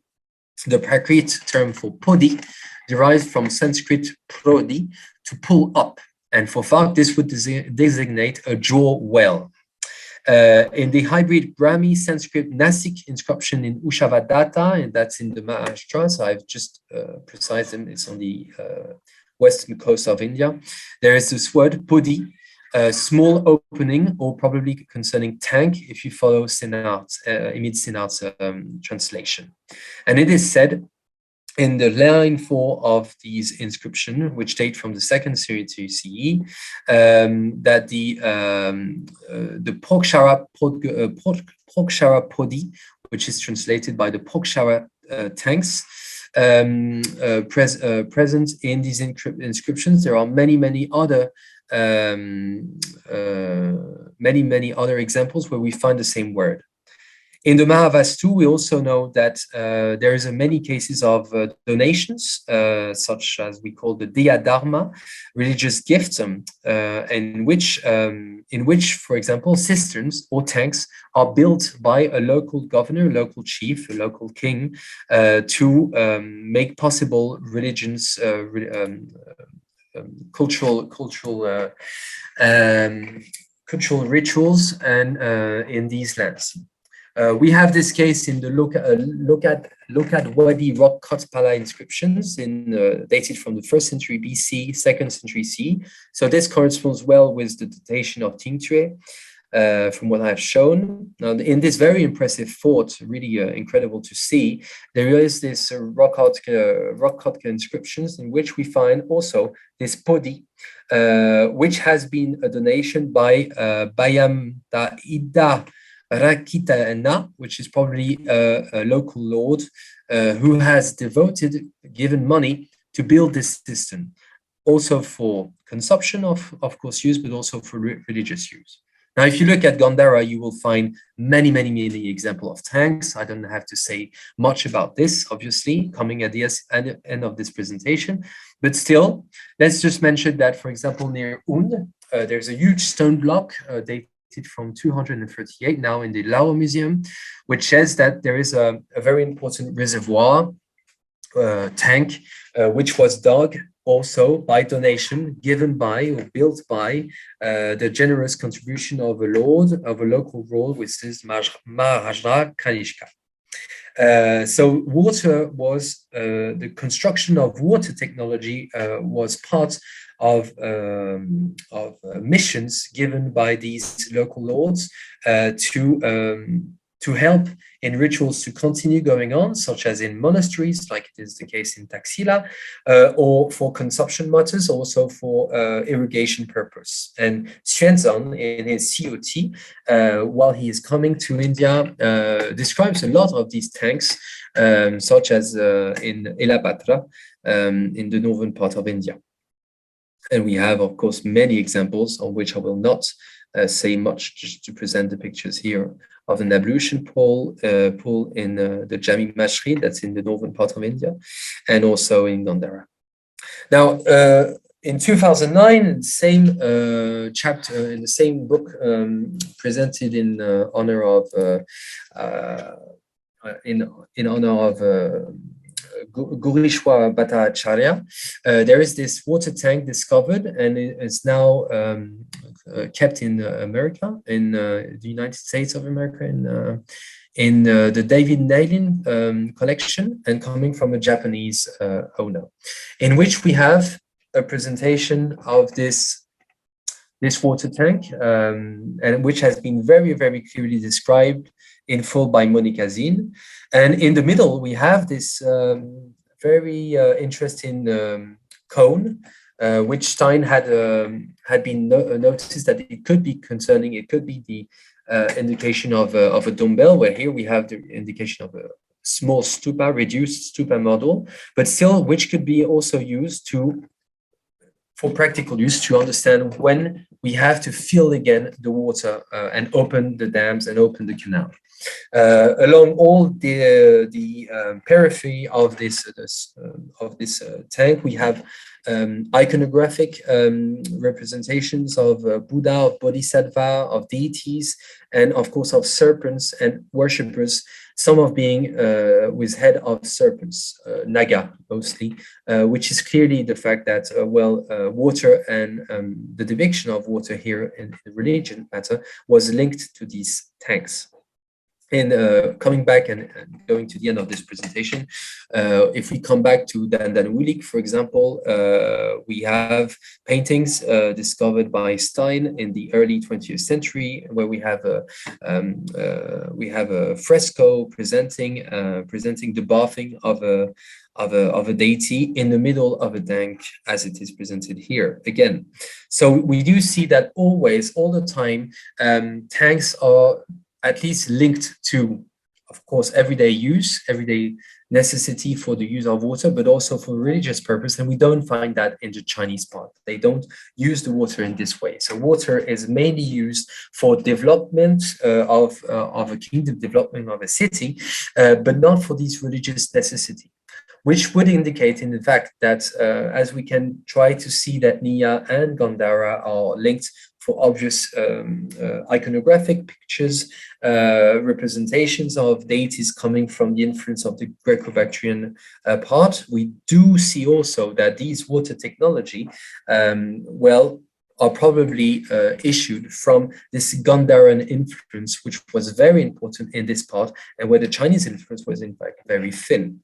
the Prakrit term for podi derives from Sanskrit prodi, to pull up. And for Falk, this would designate a jaw well. In the hybrid Brahmi Sanskrit Nasik inscription in Ushavadata, and that's in the Maharashtra, so I've just precised them, it's on the western coast of India. There is this word podi, a small opening, or probably concerning Tang, if you follow Emid Sinart's translation. And it is said in the line 4 of these inscriptions, which date from the 2nd century CE, that the Prokshara Podi, which is translated by the Prokshara tanks, present in these inscriptions. There are many other examples where we find the same word. In the Mahavastu, we also know that there is many cases of donations, such as we call the Diya Dharma, religious gifts, in which, for example, cisterns or tanks are built by a local governor, a local chief, a local king, to make possible religions, cultural rituals and in these lands. We have this case in the Lokat Wadi rock cut pala inscriptions dated from the 1st century BC, 2nd century CE. So this corresponds well with the datation of Tingtue, from what I've shown. Now, in this very impressive fort, really incredible to see, there is this rock cut inscriptions in which we find also this podi, which has been a donation by Bayam Da Ida Rakitaena, which is probably a local lord who has given money to build this cistern, also for consumption of course use, but also for religious use. Now, if you look at Gandhara, you will find many examples of tanks. I don't have to say much about this, obviously, coming at the end of this presentation. But still, let's just mention that, for example, near Und, there's a huge stone block dated from 238 now in the Lao Museum, which says that there is a very important reservoir tank, which was dug also by donation given by or built by the generous contribution of a local lord, which is Maharaja Kanishka. So water was the construction of water technology was part of missions given by these local lords to help in rituals to continue going on, such as in monasteries, like it is the case in Taxila, or for consumption matters, also for irrigation purpose. And Xuanzang, in his COT, while he is coming to India, describes a lot of these tanks, such as in Elapatra, in the northern part of India. And we have, of course, many examples on which I will not say much, just to present the pictures here of an ablution pool in the Jammu Mashri, that's in the northern part of India, and also in Gandhara. Now, in 2009, same chapter in the same book presented in honor of Gurishwa Bhattacharya, there is this water tank discovered, and it is now kept in America, in the United States of America, in the David Nalin collection, and coming from a Japanese owner, in which we have a presentation of this water tank, and which has been very clearly described in full by Monica Zin. And in the middle, we have this very interesting cone, which Stein had been noticed that it could be concerning. It could be the indication of a dumbbell, where here we have the indication of a small stupa, reduced stupa model, but still, which could be also used for practical use to understand when we have to fill again the water and open the dams and open the canal. Along all the periphery of this tank, we have iconographic representations of Buddha, of Bodhisattva, of deities, and of course of serpents and worshippers, some of being with head of serpents, Naga mostly, which is clearly the fact that, water and the depiction of water here in the religion matter was linked to these tanks. And coming back and going to the end of this presentation, if we come back to Dandanulik, for example, we have paintings discovered by Stein in the early 20th century, where we have a fresco presenting the bathing of a deity in the middle of a tank, as it is presented here again. So we do see that all the time, tanks are at least linked to, of course, everyday use, everyday necessity for the use of water, but also for religious purpose. And we don't find that in the Chinese part. They don't use the water in this way. So water is mainly used for development of a kingdom, development of a city, but not for these religious necessity, which would indicate in the fact that as we can try to see that Nia and Gandhara are linked for obvious iconographic pictures, representations of deities coming from the influence of the Greco-Bactrian part. We do see also that these water technology, are probably issued from this Gandharan influence, which was very important in this part, and where the Chinese influence was in fact very thin.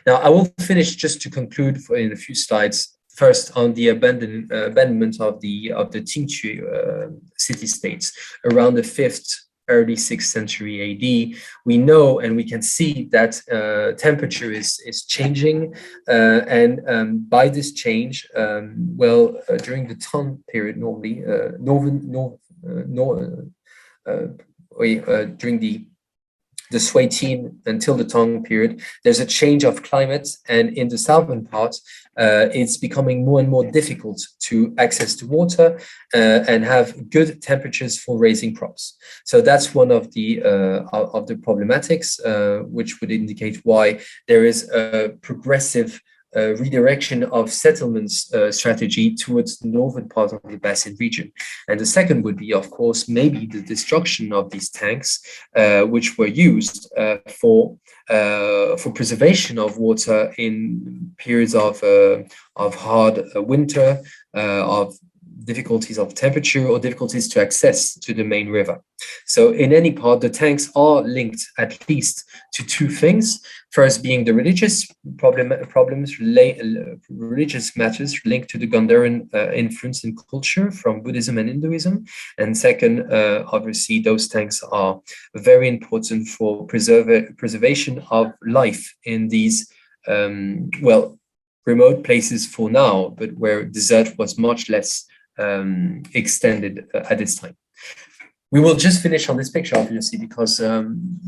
Now, I will finish just to conclude in a few slides. First, on the abandonment of the Qing city-states around the 5th, early 6th century AD. We know and we can see that temperature is changing, and by this change, during the Tang period, normally during the Sui Qin until the Tang period, there's a change of climate, and in the southern part, it's becoming more and more difficult to access the water and have good temperatures for raising crops. So that's one of the problematics, which would indicate why there is a progressive redirection of settlements strategy towards the northern part of the basin region. And the second would be, of course, maybe the destruction of these tanks, which were used for preservation of water in periods of hard winter, of difficulties of temperature, or difficulties to access to the main river. So in any part, the tanks are linked at least to two things. First being the religious religious matters linked to the Gandharan influence and culture from Buddhism and Hinduism. And second, obviously, those tanks are very important for preservation of life in these, remote places for now, but where desert was much less extended at this time. We will just finish on this picture, obviously, because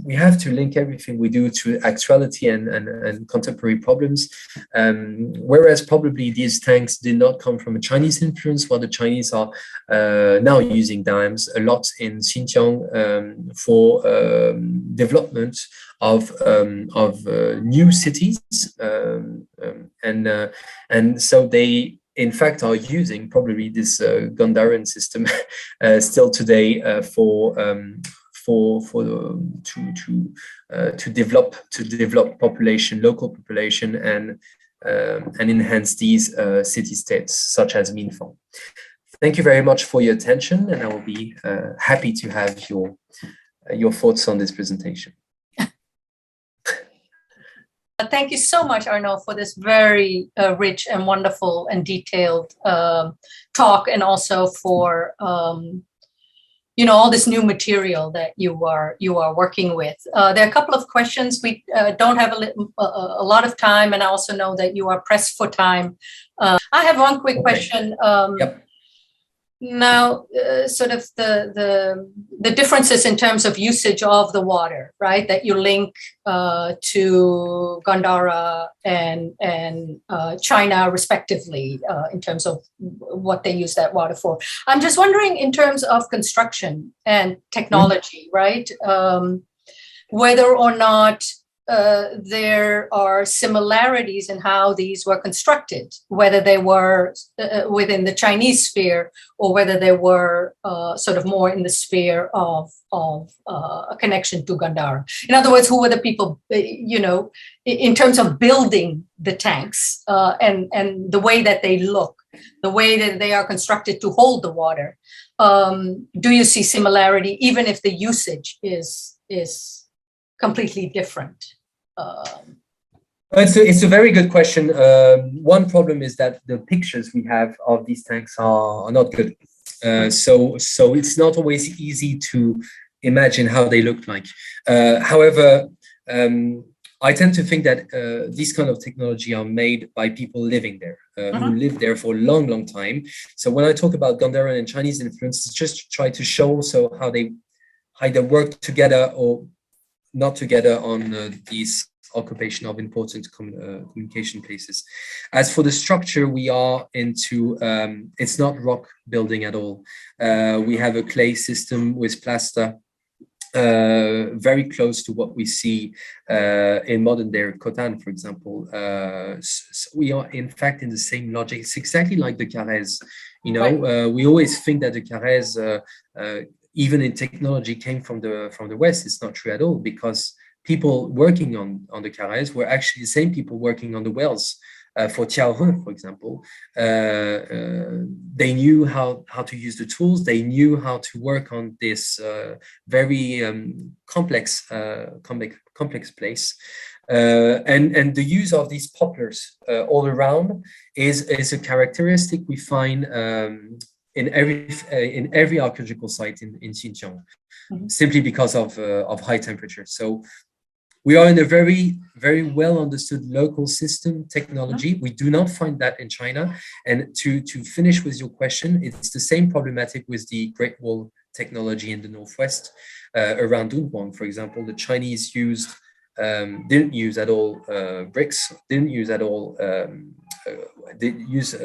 we have to link everything we do to actuality and contemporary problems. Whereas probably these tanks did not come from a Chinese influence, while the Chinese are now using dams a lot in Xinjiang for development of new cities, and so they, in fact, are using probably this Gandharan system still today to develop population, local population, and enhance these city-states such as Minfang. Thank you very much for your attention, and I will be happy to have your thoughts on this presentation. Thank you so much, Arnaud, for this very rich and wonderful and detailed talk, and also for all this new material that you are working with. There are a couple of questions. We don't have a lot of time, and I also know that you are pressed for time. I have one quick question. Yep. Now, sort of the differences in terms of usage of the water, right? That you link to Gandhara and China, respectively, in terms of what they use that water for. I'm just wondering, in terms of construction and technology, right? Whether or not there are similarities in how these were constructed, whether they were within the Chinese sphere or whether they were sort of more in the sphere of a connection to Gandhara. In other words, who were the people, in terms of building the tanks and the way that they look, the way that they are constructed to hold the water. Do you see similarity, even if the usage is completely different? It's a very good question. One problem is that the pictures we have of these tanks are not good. So it's not always easy to imagine how they look like. However, I tend to think that these kind of technology are made by people living there, who live there for a long, long time. So when I talk about Gandharan and Chinese influence, it's just to try to show also how they work together or not together on these occupation of important communication places. As for the structure, we are into, it's not rock building at all. We have a clay system with plaster, very close to what we see in modern day Khotan, for example. So we are in fact in the same logic. It's exactly like the carrés. You know, right. We always think that the carrés, even in technology, came from the West. It's not true at all, because people working on the carrés were actually the same people working on the wells. For Tiaohe, for example, they knew how to use the tools. They knew how to work on this very complex place, and the use of these poplars all around is a characteristic we find in every archaeological site in Xinjiang, simply because of high temperature. So we are in a very, very well understood local system technology. We do not find that in China. And to finish with your question, it's the same problematic with the Great Wall technology in the Northwest, around Dunhuang, for example. The Chinese didn't use at all bricks, didn't use at all, they use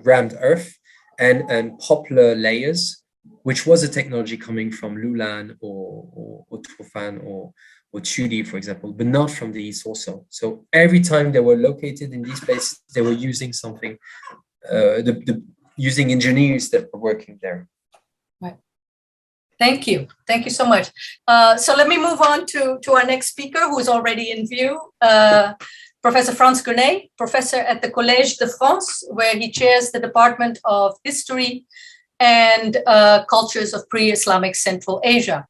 rammed earth and poplar layers, which was a technology coming from Lulan or Tufan or Chudi, for example, but not from the East also. So every time they were located in these places, they were using something, using engineers that were working there. Right. Thank you. Thank you so much. So let me move on to our next speaker, who is already in view. Professor Franz Grenet, professor at the Collège de France, where he chairs the Department of History and Cultures of Pre-Islamic Central Asia.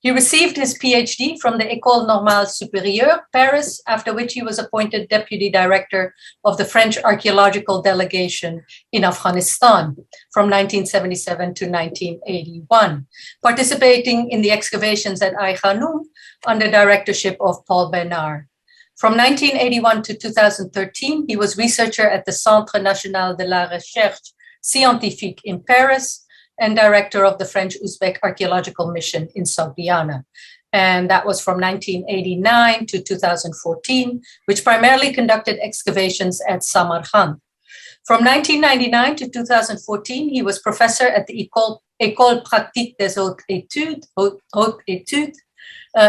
He received his Ph.D. from the École Normale Supérieure, Paris, after which he was appointed Deputy Director of the French Archaeological Delegation in Afghanistan from 1977 to 1981, participating in the excavations at Xiongnu under directorship of Paul Bernard. From 1981 to 2013, he was researcher at the Centre National de la Recherche Scientifique in Paris, and director of the French-Uzbek Archaeological Mission in South Guyana. And that was from 1989 to 2014, which primarily conducted excavations at Samarkand. From 1999 to 2014, he was professor at the École Pratique des Hautes Études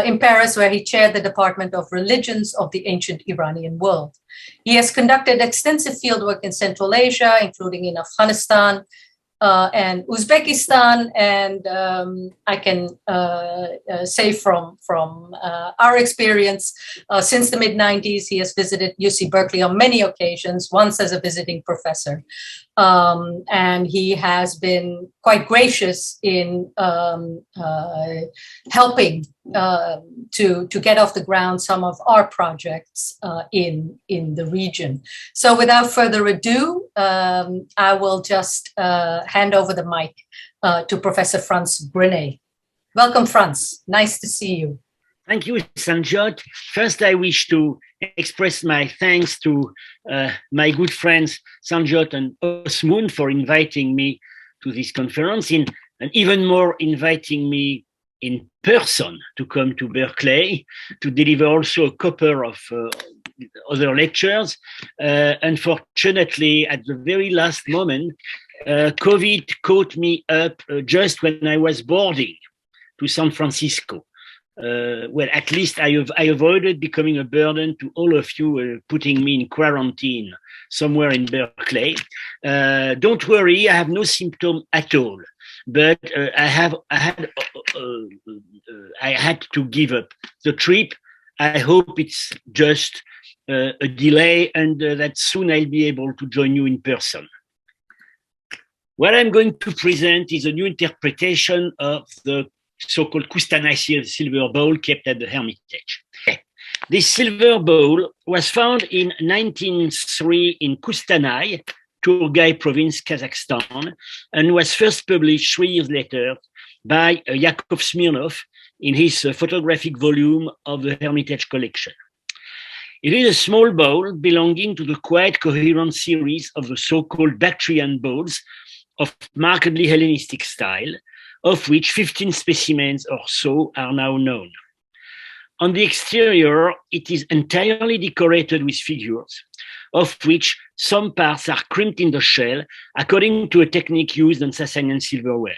in Paris, where he chaired the Department of Religions of the Ancient Iranian World. He has conducted extensive fieldwork in Central Asia, including in Afghanistan, and Uzbekistan, and I can say from our experience, since the mid-90s, he has visited UC Berkeley on many occasions, once as a visiting professor. And he has been quite gracious in helping to get off the ground some of our projects in the region. So without further ado, I will just hand over the mic to Professor Franz Grenet. Welcome, Frantz. Nice to see you. Thank you, Sanjyot. First, I wish to express my thanks to my good friends Sanjyot and Osmund for inviting me to this conference, and even more inviting me in person to come to Berkeley to deliver also a couple of other lectures. Unfortunately, at the very last moment, COVID caught me up just when I was boarding to San Francisco. Well, at least I avoided becoming a burden to all of you, putting me in quarantine somewhere in Berkeley. Don't worry, I have no symptom at all, but I had to give up the trip. I hope it's just a delay, and that soon I'll be able to join you in person. What I'm going to present is a new interpretation of the so-called Kustanai silver bowl kept at the Hermitage. This silver bowl was found in 1903 in Kustanai, Turgai province, Kazakhstan, and was first published 3 years later by Yakov Smirnov in his photographic volume of the Hermitage collection. It is a small bowl belonging to the quite coherent series of the so-called Bactrian bowls of markedly Hellenistic style, of which 15 specimens or so are now known. On the exterior, it is entirely decorated with figures, of which some parts are crimped in the shell according to a technique used on Sasanian silverware.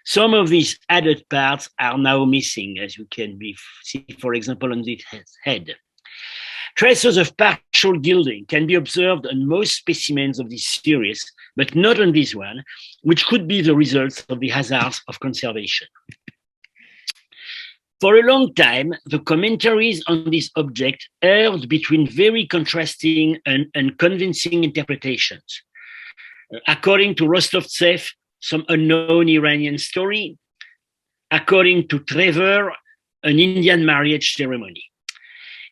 Some of these added parts are now missing, as you can see, for example, on this head. Traces of partial gilding can be observed on most specimens of this series, but not on this one, which could be the result of the hazards of conservation. For a long time, the commentaries on this object erred between very contrasting and unconvincing interpretations. According to Rostovtsev, some unknown Iranian story. According to Trevor, an Indian marriage ceremony.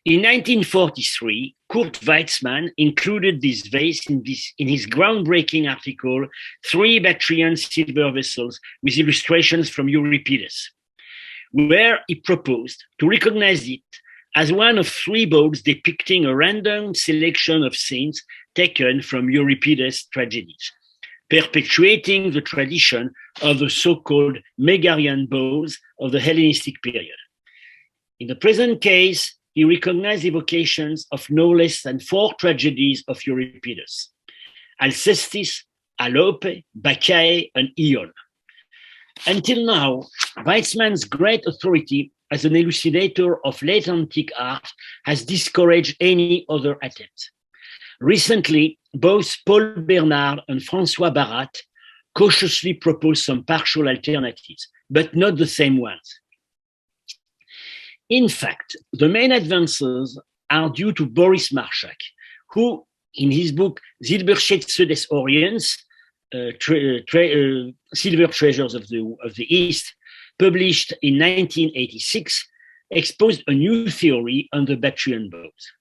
In 1943, Kurt Weitzman included this vase in his groundbreaking article, 3 Bactrian silver vessels with illustrations from Euripides, where he proposed to recognize it as one of 3 bowls depicting a random selection of scenes taken from Euripides' tragedies, perpetuating the tradition of the so-called Megarian bowls of the Hellenistic period. In the present case, he recognized evocations of no less than 4 tragedies of Euripides: Alcestis, Alope, Bacchae, and Ion. Until now, Weitzman's great authority as an elucidator of late antique art has discouraged any other attempt. Recently, both Paul Bernard and François Barat cautiously proposed some partial alternatives, but not the same ones. In fact, the main advances are due to Boris Marshak, who, in his book Silberschätze des Orients, Silver Treasures of the East, published in 1986, exposed a new theory on the Bactrian bowls.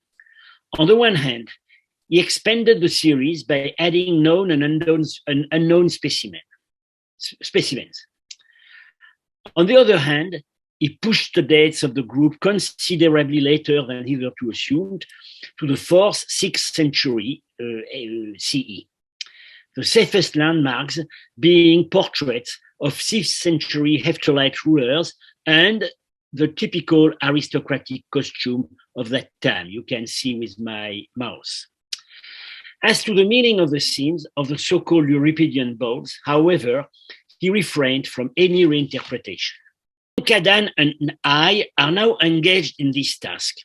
On the one hand, he expanded the series by adding known and unknown specimens. On the other hand, he pushed the dates of the group considerably later than hitherto assumed to the 4th, 6th century CE. The safest landmarks being portraits of 6th century Heptalite rulers and the typical aristocratic costume of that time. You can see with my mouse. As to the meaning of the scenes of the so-called Euripidean bowls, however, he refrained from any reinterpretation. Kadan and I are now engaged in this task,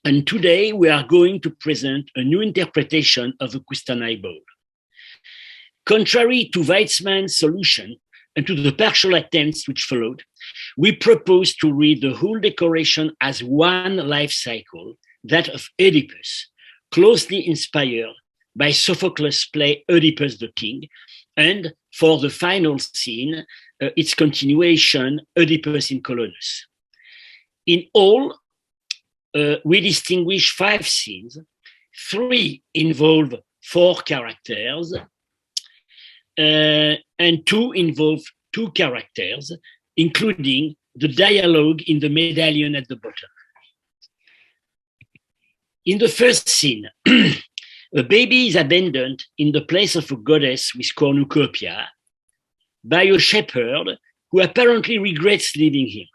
and today we are going to present a new interpretation of the Kustanai bowl. Contrary to Weitzman's solution and to the partial attempts which followed, we propose to read the whole decoration as one life cycle, that of Oedipus, closely inspired by Sophocles' play Oedipus the King, and for the final scene, its continuation, Oedipus in Colonus. In all, we distinguish 5 scenes. 3 involve 4 characters, and 2 involve 2 characters, including the dialogue in the medallion at the bottom. In the first scene, a baby is abandoned in the place of a goddess with cornucopia by a shepherd who apparently regrets leaving him.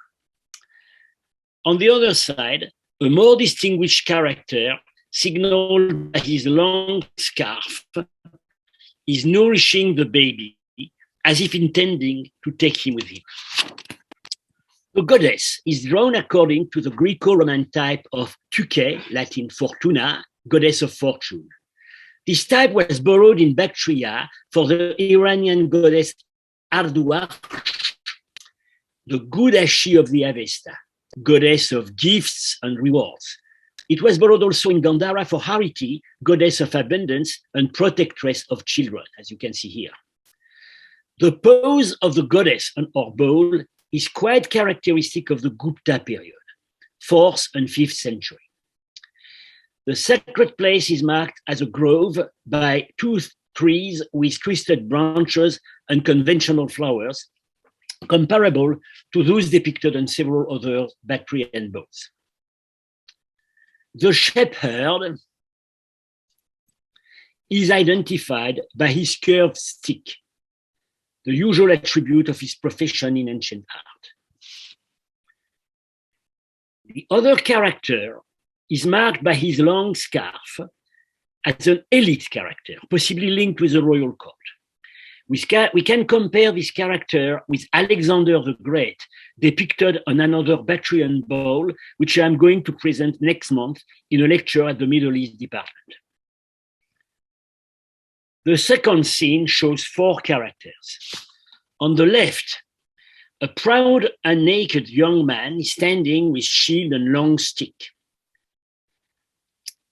On the other side, a more distinguished character, signaled by his long scarf, is nourishing the baby as if intending to take him with him. The goddess is drawn according to the Greco-Roman type of Tyche, Latin Fortuna, goddess of fortune. This type was borrowed in Bactria for the Iranian goddess Arduar, the good Ashi of the Avesta, goddess of gifts and rewards. It was borrowed also in Gandhara for Hariti, goddess of abundance and protectress of children, as you can see here. The pose of the goddess or bowl is quite characteristic of the Gupta period, 4th and 5th century. The sacred place is marked as a grove by 2 trees with twisted branches and conventional flowers, comparable to those depicted on several other Bactrian bowls. The shepherd is identified by his curved stick, the usual attribute of his profession in ancient art. The other character is marked by his long scarf as an elite character, possibly linked with the royal court. We can compare this character with Alexander the Great, depicted on another Bactrian bowl, which I'm going to present next month in a lecture at the Middle East Department. The second scene shows 4 characters. On the left, a proud and naked young man is standing with shield and long stick.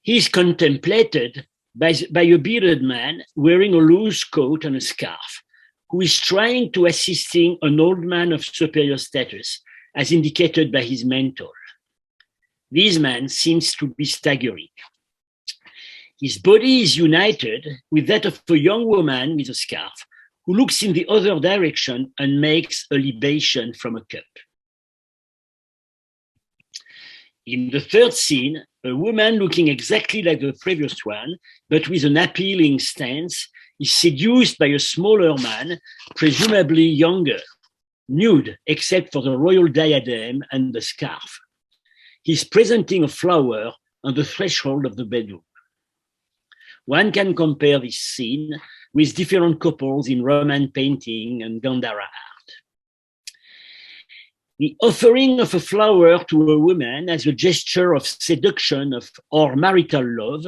He is contemplated by a bearded man wearing a loose coat and a scarf, who is trying to assisting an old man of superior status, as indicated by his mentor. This man seems to be staggering. His body is united with that of a young woman with a scarf, who looks in the other direction and makes a libation from a cup. In the third scene, a woman looking exactly like the previous one, but with an appealing stance, is seduced by a smaller man, presumably younger, nude except for the royal diadem and the scarf. He's presenting a flower on the threshold of the bedroom. One can compare this scene with different couples in Roman painting and Gandhara art. The offering of a flower to a woman as a gesture of seduction or marital love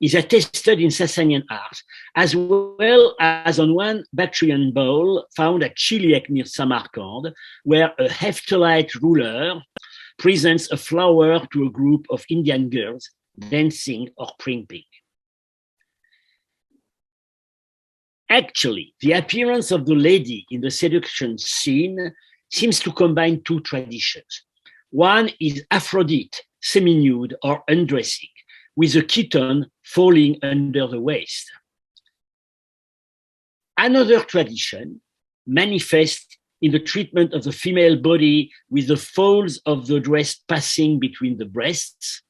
is attested in Sasanian art, as well as on one Bactrian bowl found at Qiang near Samarkand, where a Heptalite ruler presents a flower to a group of Indian girls dancing or primping. Actually, the appearance of the lady in the seduction scene seems to combine 2 traditions. One is Aphrodite, semi-nude or undressing, with a chiton falling under the waist. Another tradition manifests in the treatment of the female body with the folds of the dress passing between the breasts,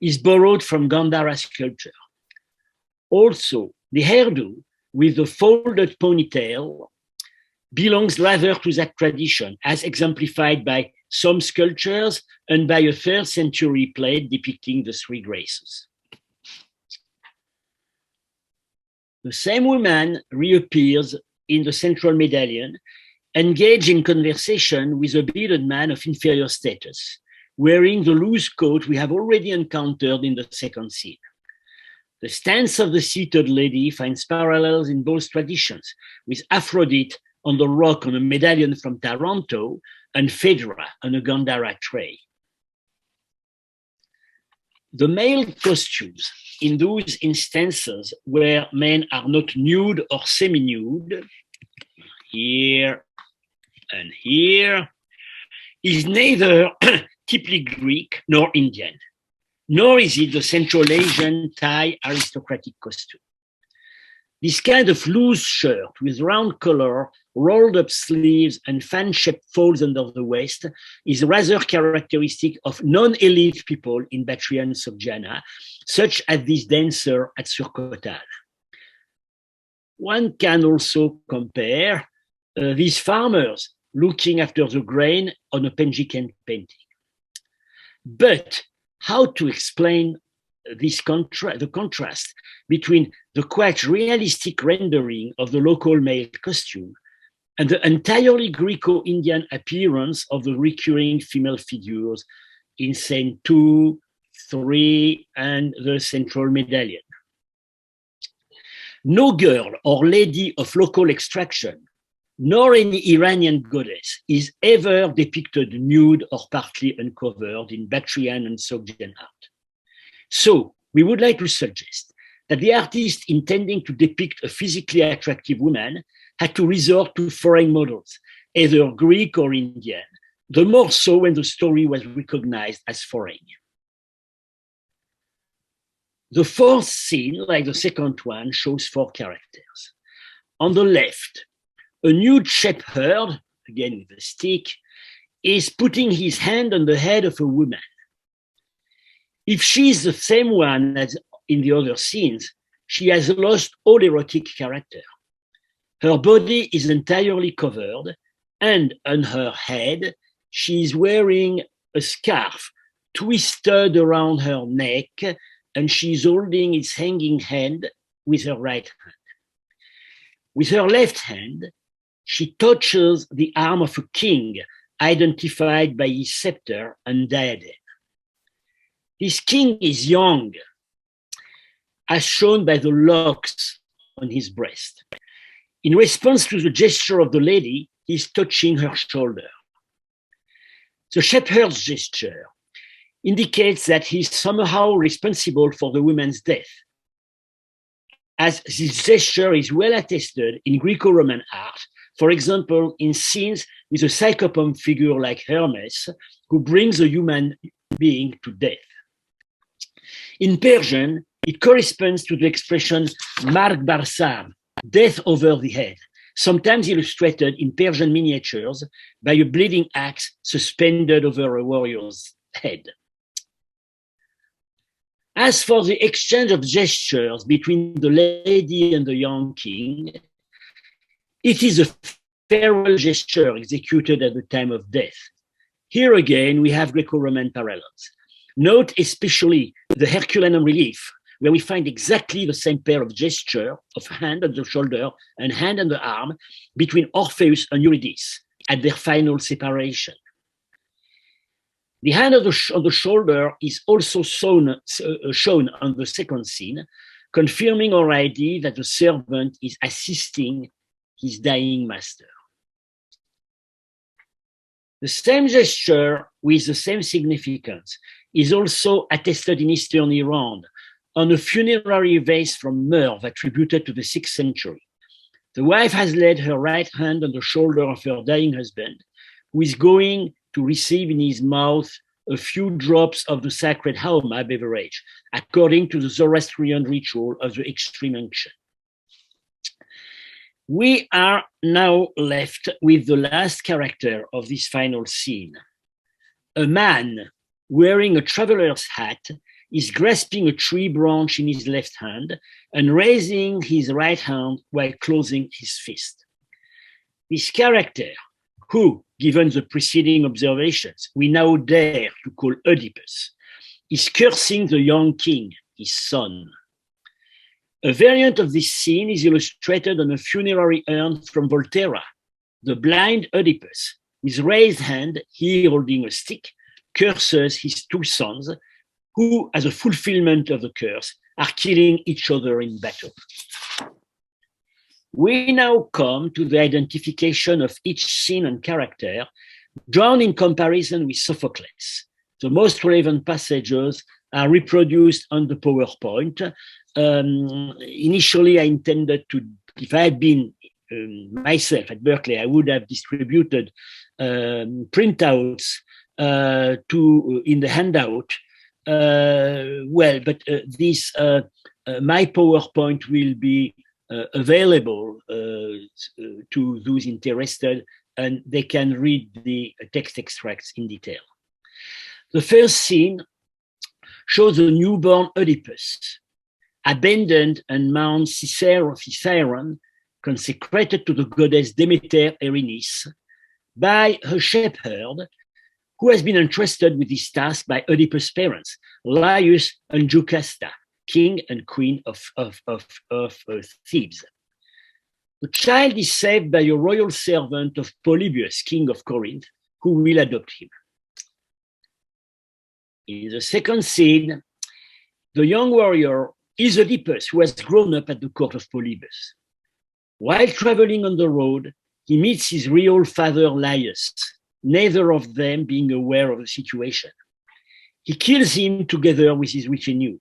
is borrowed from Gandhara sculpture. Also, the hairdo with the folded ponytail belongs rather to that tradition, as exemplified by some sculptures and by a 3rd century plate depicting the 3 Graces. The same woman reappears in the central medallion, engaged in conversation with a bearded man of inferior status, wearing the loose coat we have already encountered in the second scene. The stance of the seated lady finds parallels in both traditions, with Aphrodite on the rock on a medallion from Taranto and Phaedra on a Gandhara tray. The male costumes in those instances where men are not nude or semi-nude, here and here, is neither typically Greek nor Indian, nor is it the Central Asian Thai aristocratic costume. This kind of loose shirt with round collar, rolled up sleeves, and fan-shaped folds under the waist is rather characteristic of non-elite people in Bactrian Sogdiana, such as this dancer at Surkotal. One can also compare these farmers looking after the grain on a Penjiken painting. But how to explain the contrast between the quite realistic rendering of the local male costume and the entirely Greco-Indian appearance of the recurring female figures in scene 2, 3, and the central medallion? No girl or lady of local extraction, nor any Iranian goddess, is ever depicted nude or partly uncovered in Bactrian and Sogdian art. So we would like to suggest that the artist intending to depict a physically attractive woman had to resort to foreign models, either Greek or Indian, the more so when the story was recognized as foreign. The fourth scene, like the second one, shows 4 characters. On the left, a nude shepherd, again with a stick, is putting his hand on the head of a woman. If she is the same one as in the other scenes, she has lost all erotic character. Her body is entirely covered, and on her head, she is wearing a scarf twisted around her neck, and she's holding its hanging hand with her right hand. With her left hand, she touches the arm of a king identified by his scepter and diadem. This king is young, as shown by the locks on his breast. In response to the gesture of the lady, he is touching her shoulder. The shepherd's gesture indicates that he is somehow responsible for the woman's death, as this gesture is well attested in Greco-Roman art, for example, in scenes with a psychopomp figure like Hermes, who brings a human being to death. In Persian, it corresponds to the expression marg bar sar, death over the head, sometimes illustrated in Persian miniatures by a bleeding axe suspended over a warrior's head. As for the exchange of gestures between the lady and the young king, it is a farewell gesture executed at the time of death. Here again, we have Greco-Roman parallels. Note especially the Herculean relief, where we find exactly the same pair of gesture of hand on the shoulder and hand on the arm between Orpheus and Eurydice at their final separation. The hand on the shoulder is also shown on the second scene, confirming our idea that the servant is assisting his dying master. The same gesture with the same significance is also attested in Eastern Iran on a funerary vase from Merv attributed to the 6th century. The wife has laid her right hand on the shoulder of her dying husband, who is going to receive in his mouth a few drops of the sacred hauma beverage, according to the Zoroastrian ritual of the extreme unction. We are now left with the last character of this final scene. A man wearing a traveler's hat is grasping a tree branch in his left hand and raising his right hand while closing his fist. This character, who, given the preceding observations, we now dare to call Oedipus, is cursing the young king, his son. A variant of this scene is illustrated on a funerary urn from Volterra. The blind Oedipus, with raised hand, he holding a stick, curses his two sons, who, as a fulfillment of the curse, are killing each other in battle. We now come to the identification of each scene and character, drawn in comparison with Sophocles. The most relevant passages are reproduced on the PowerPoint. Initially, I intended to, if I had been myself at Berkeley, I would have distributed printouts in the handout. This my PowerPoint will be available to those interested, and they can read the text extracts in detail. The first scene shows a newborn Oedipus, abandoned on Mount Ciceron, consecrated to the goddess Demeter Erinis, by her shepherd, who has been entrusted with this task by Oedipus' parents, Laius and Jocasta, king and queen of Thebes. The child is saved by a royal servant of Polybius, king of Corinth, who will adopt him. In the second scene, the young warrior is Oedipus, who has grown up at the court of Polybius. While traveling on the road, he meets his real father, Laius, neither of them being aware of the situation. He kills him together with his retinue.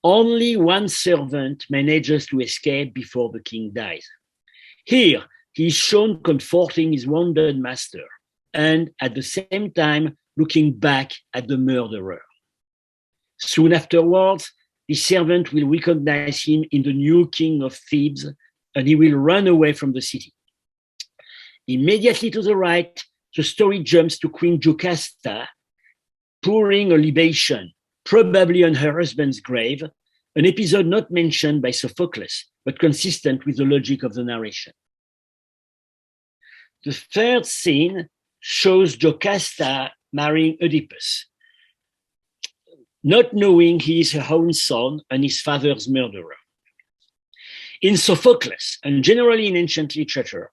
Only one servant manages to escape before the king dies. Here, he is shown comforting his wounded master and at the same time looking back at the murderer. Soon afterwards, the servant will recognize him in the new king of Thebes, and he will run away from the city. Immediately to the right, the story jumps to Queen Jocasta, pouring a libation, probably on her husband's grave, an episode not mentioned by Sophocles, but consistent with the logic of the narration. The third scene shows Jocasta marrying Oedipus, not knowing he is her own son and his father's murderer. In Sophocles, and generally in ancient literature,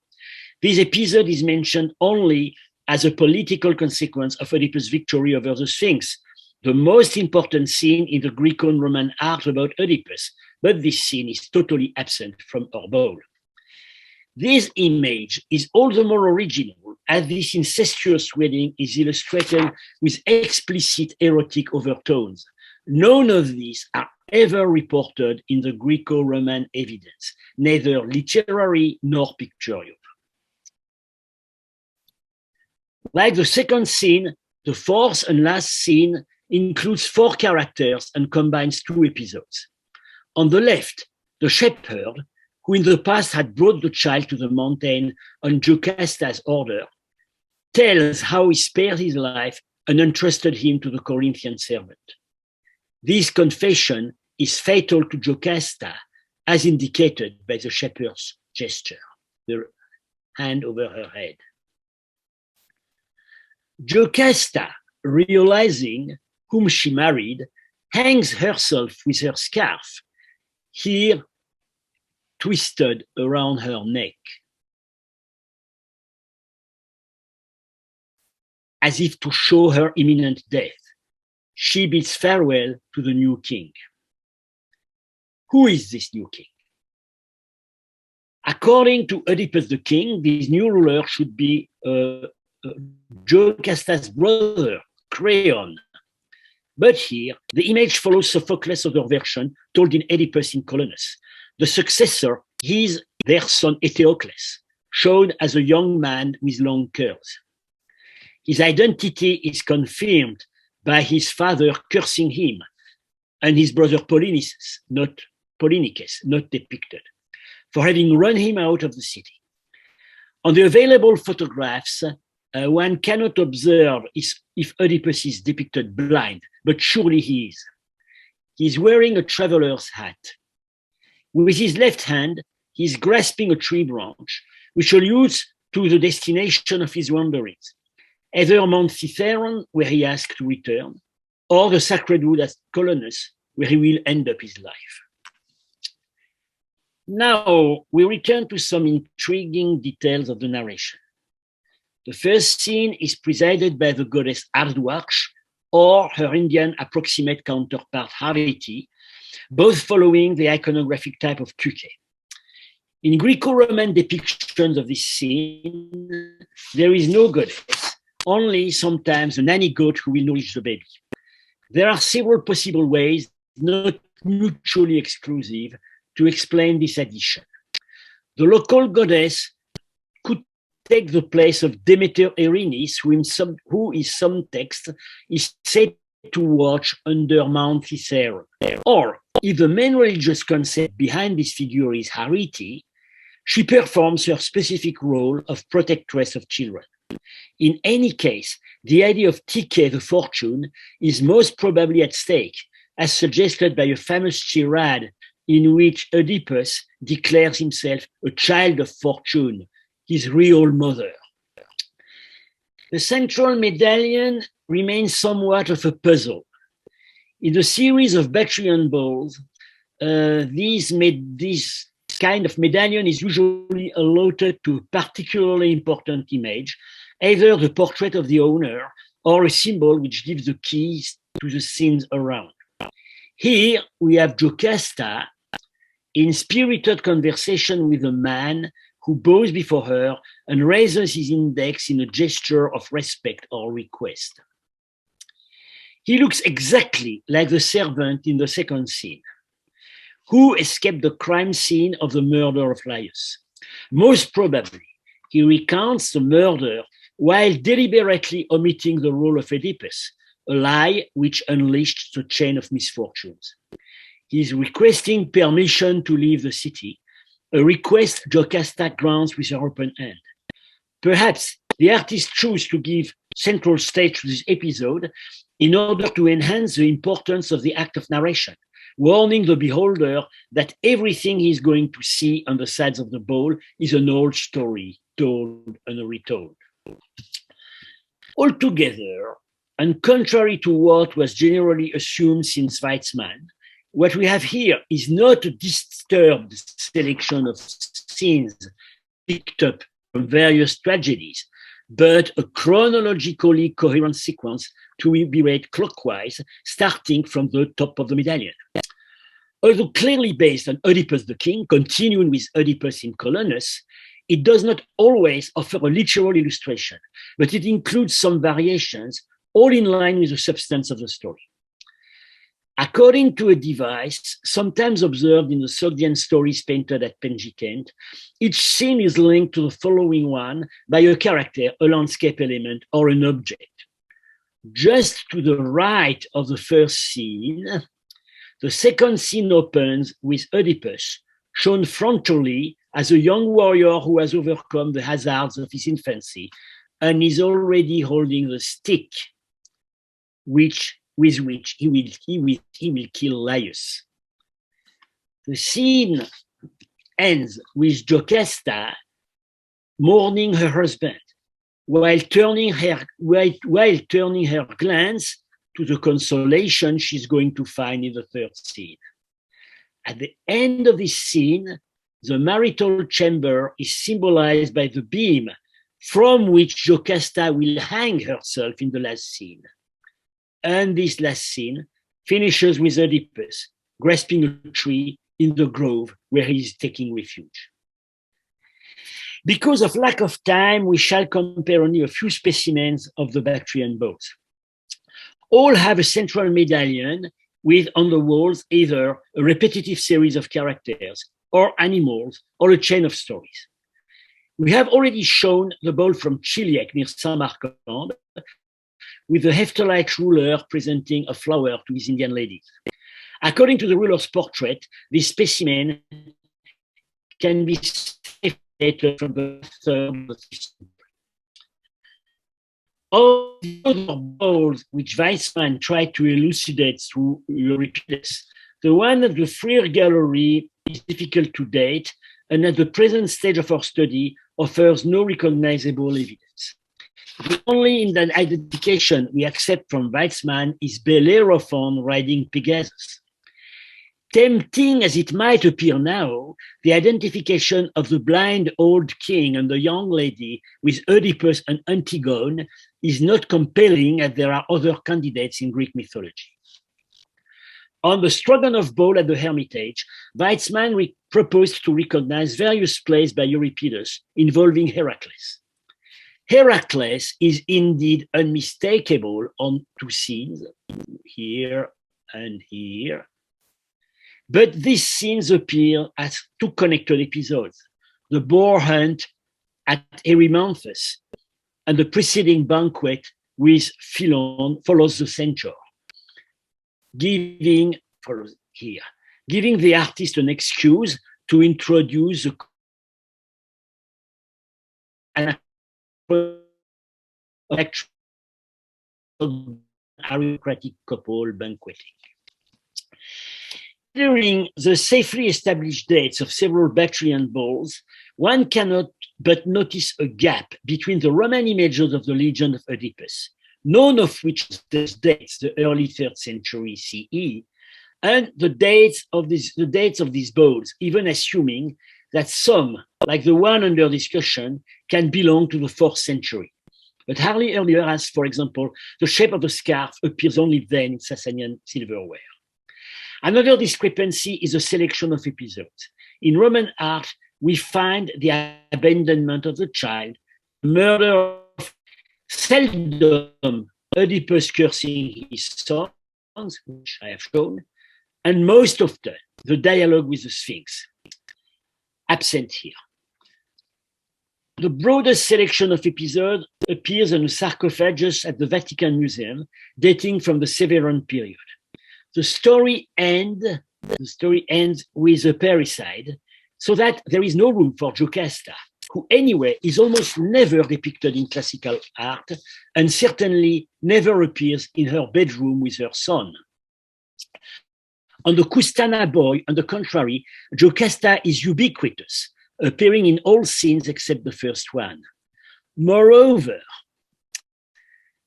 this episode is mentioned only as a political consequence of Oedipus' victory over the Sphinx, the most important scene in the Greco-Roman art about Oedipus, but this scene is totally absent from our bowl. This image is all the more original as this incestuous wedding is illustrated with explicit erotic overtones. None of these are ever reported in the Greco-Roman evidence, neither literary nor pictorial. Like the second scene, the fourth and last scene includes 4 characters and combines 2 episodes. On the left, the shepherd, who in the past had brought the child to the mountain on Jocasta's order, tells how he spared his life and entrusted him to the Corinthian servant. This confession is fatal to Jocasta, as indicated by the shepherd's gesture, the hand over her head. Jocasta, realizing whom she married, hangs herself with her scarf, here twisted around her neck, as if to show her imminent death. She bids farewell to the new king. Who is this new king? According to Oedipus the king, this new ruler should be Jocasta's brother, Creon. But here, the image follows Sophocles' other version told in Oedipus in Colonus. The successor is their son Eteocles, shown as a young man with long curls. His identity is confirmed by his father cursing him, and his brother Polynices, not depicted, for having run him out of the city. On the available photographs, one cannot observe if Oedipus is depicted blind, but surely he is. He is wearing a traveler's hat. With his left hand, he is grasping a tree branch, which alludes to the destination of his wanderings, either Mount Cithaeron, where he asked to return, or the sacred wood at Colonus, where he will end up his life. Now, we return to some intriguing details of the narration. The first scene is presided by the goddess Ardwarch, or her Indian approximate counterpart Hariti, both following the iconographic type of Kuke. In Greco-Roman depictions of this scene, there is no goddess, only sometimes a nanny goat who will nourish the baby. There are several possible ways, not mutually exclusive, to explain this addition. The local goddess could take the place of Demeter Erinis, who in some texts is said to watch under Mount Cithaeron. Or, if the main religious concept behind this figure is Hariti, she performs her specific role of protectress of children. In any case, the idea of Tike, the fortune, is most probably at stake, as suggested by a famous charade in which Oedipus declares himself a child of fortune, his real mother. The central medallion remains somewhat of a puzzle. In the series of Bactrian bowls, this kind of medallion is usually allotted to a particularly important image, either the portrait of the owner or a symbol which gives the keys to the scenes around. Here we have Jocasta in spirited conversation with a man who bows before her and raises his index in a gesture of respect or request. He looks exactly like the servant in the second scene, who escaped the crime scene of the murder of Laius. Most probably, he recounts the murder while deliberately omitting the role of Oedipus, a lie which unleashed the chain of misfortunes. He is requesting permission to leave the city, a request Jocasta grants with her open hand. Perhaps the artist chose to give central stage to this episode in order to enhance the importance of the act of narration, warning the beholder that everything he is going to see on the sides of the bowl is an old story, told and retold. Altogether, And contrary to what was generally assumed since Weizmann, what we have here is not a disturbed selection of scenes picked up from various tragedies, but a chronologically coherent sequence to be read clockwise, starting from the top of the medallion. Although clearly based on Oedipus the King, continuing with Oedipus in Colonus, it does not always offer a literal illustration, but it includes some variations, all in line with the substance of the story. According to a device sometimes observed in the Sogdian stories painted at Penji Kent, each scene is linked to the following one by a character, a landscape element, or an object. Just to the right of the first scene, the second scene opens with Oedipus, shown frontally as a young warrior who has overcome the hazards of his infancy and is already holding the stick with which he will kill Laius. The scene ends with Jocasta mourning her husband while turning her glance to the consolation she's going to find in the third scene. At the end of this scene, the marital chamber is symbolized by the beam from which Jocasta will hang herself in the last scene. And this last scene finishes with Oedipus grasping a tree in the grove where he is taking refuge. Because of lack of time, we shall compare only a few specimens of the Bactrian bows. All have a central medallion with on the walls either a repetitive series of characters or animals or a chain of stories. We have already shown the bowl from Chiliec near Samarkand with the Heftalite ruler presenting a flower to his Indian ladies. According to the ruler's portrait, this specimen can be dated from the 3rd of the century. Of the other bowls which Weizmann tried to elucidate through Euripides, the one at the Freer Gallery is difficult to date and at the present stage of our study offers no recognizable evidence. The only identification we accept from Weizmann is Bellerophon riding Pegasus. Tempting as it might appear now, the identification of the blind old king and the young lady with Oedipus and Antigone is not compelling as there are other candidates in Greek mythology. On the Stroganov bowl at the Hermitage, Weizmann proposed to recognize various plays by Euripides involving Heracles. Heracles is indeed unmistakable on two scenes, here and here, but these scenes appear as two connected episodes, the boar hunt at Erymanthus and the preceding banquet with Philon follows the centaur, giving the artist an excuse to introduce an aristocratic couple banqueting. During the safely established dates of several Bactrian bowls, one cannot but notice a gap between the Roman images of the legend of Oedipus, none of which dates the early 3rd century CE, and the dates of these bowls, even assuming that some, like the one under discussion, can belong to the 4th century, but hardly earlier, as, for example, the shape of the scarf appears only then in Sasanian silverware. Another discrepancy is a selection of episodes. In Roman art, we find the abandonment of the child, murder of seldom Oedipus cursing his sons, which I have shown, and most often the dialogue with the Sphinx, absent here. The broadest selection of episodes appears on a sarcophagus at the Vatican Museum, dating from the Severan period. The story ends with a parricide, so that there is no room for Jocasta, who anyway is almost never depicted in classical art and certainly never appears in her bedroom with her son. On the Custana boy, on the contrary, Jocasta is ubiquitous, appearing in all scenes except the first one. Moreover,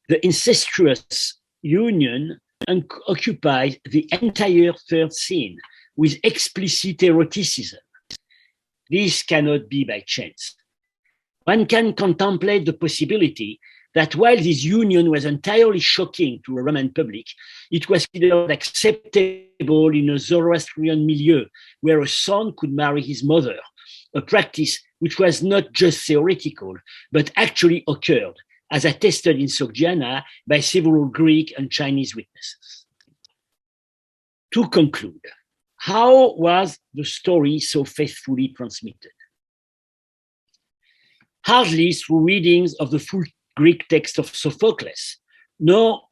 the incestuous union occupies the entire third scene with explicit eroticism. This cannot be by chance. One can contemplate the possibility that while this union was entirely shocking to a Roman public, it was considered acceptable in a Zoroastrian milieu where a son could marry his mother, a practice which was not just theoretical, but actually occurred, as attested in Sogdiana by several Greek and Chinese witnesses. To conclude, how was the story so faithfully transmitted? Hardly through readings of the full Greek text of Sophocles, nor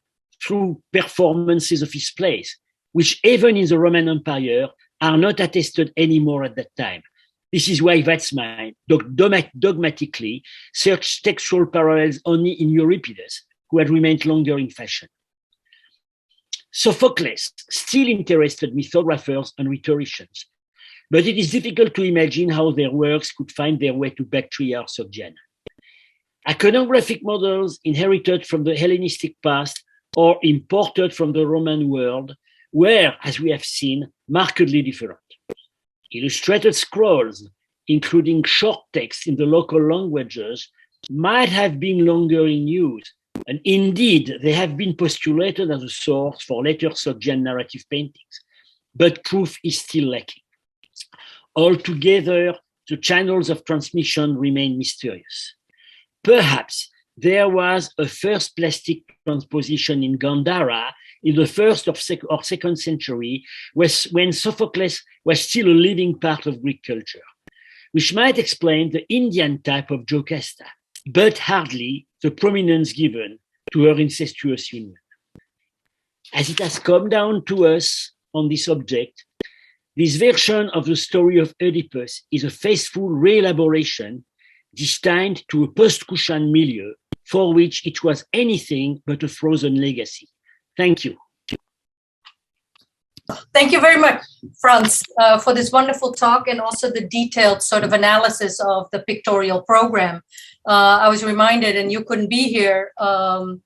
through performances of his plays, which even in the Roman Empire are not attested anymore at that time. This is why Weizmann dogmatically searched textual parallels only in Euripides, who had remained longer in fashion. Sophocles still interested mythographers and rhetoricians, but it is difficult to imagine how their works could find their way to Bactria or Sogdiana. Iconographic models inherited from the Hellenistic past or imported from the Roman world were, as we have seen, markedly different. Illustrated scrolls, including short text in the local languages, might have been longer in use, and indeed they have been postulated as a source for later Sogdian narrative paintings, but proof is still lacking. Altogether, the channels of transmission remain mysterious. Perhaps there was a first plastic transposition in Gandhara in the first or second century, when Sophocles was still a living part of Greek culture, which might explain the Indian type of Jocasta, but hardly the prominence given to her incestuous union. As it has come down to us on this object, this version of the story of Oedipus is a faithful re-elaboration destined to a post-Kushan milieu for which it was anything but a frozen legacy. Thank you. Thank you very much, Frantz, for this wonderful talk and also the detailed sort of analysis of the pictorial program. I was reminded, and you couldn't be here, on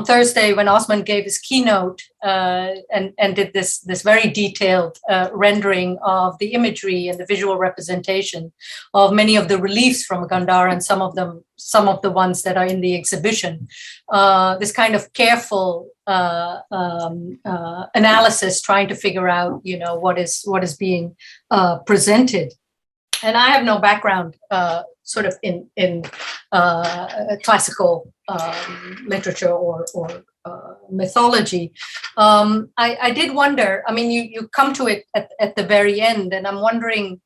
Thursday when Osmund gave his keynote and did this very detailed rendering of the imagery and the visual representation of many of the reliefs from Gandhara and some of the ones that are in the exhibition. This kind of careful analysis, trying to figure out, what is being presented. And I have no background sort of in classical literature or mythology. I did wonder, I mean, you come to it at the very end, and I'm wondering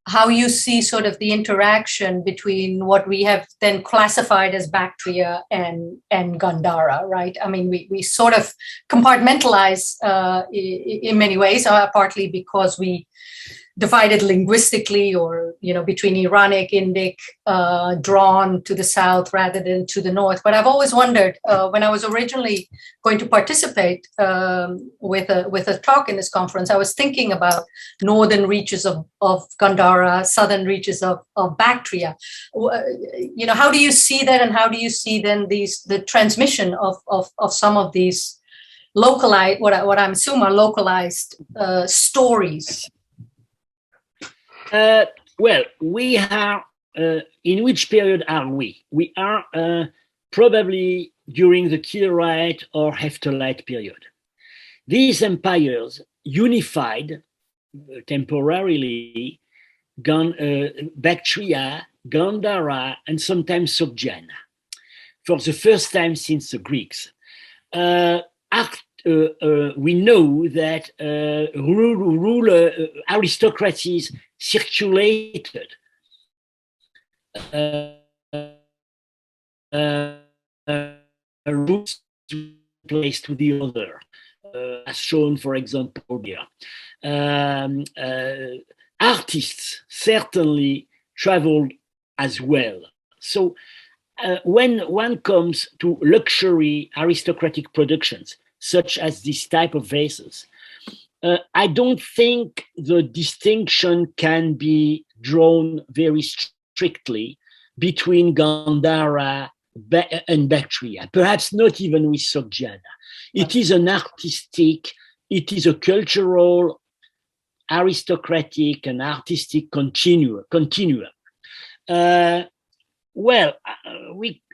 how you see sort of the interaction between what we have then classified as Bactria and Gandhara, right? I mean, we sort of compartmentalize in many ways, partly because we divided linguistically or, between Iranic, Indic, drawn to the south rather than to the north. But I've always wondered, when I was originally going to participate with a talk in this conference, I was thinking about northern reaches of Gandhara, southern reaches of Bactria. How do you see that, and how do you see then the transmission of some of these localized, what I'm assuming are localized stories? Well, we are, in which period are we? We are probably during the Killerite or Hephthalite period. These empires unified temporarily Bactria, Gandhara, and sometimes Sogdiana for the first time since the Greeks. We know that aristocracies circulated roots place to the other, as shown, for example, here. Artists certainly traveled as well. So when one comes to luxury aristocratic productions, such as this type of vases, I don't think the distinction can be drawn very strictly between Gandhara and Bactria, perhaps not even with Sogjana. It is an artistic, it is a cultural, aristocratic, and artistic continuum.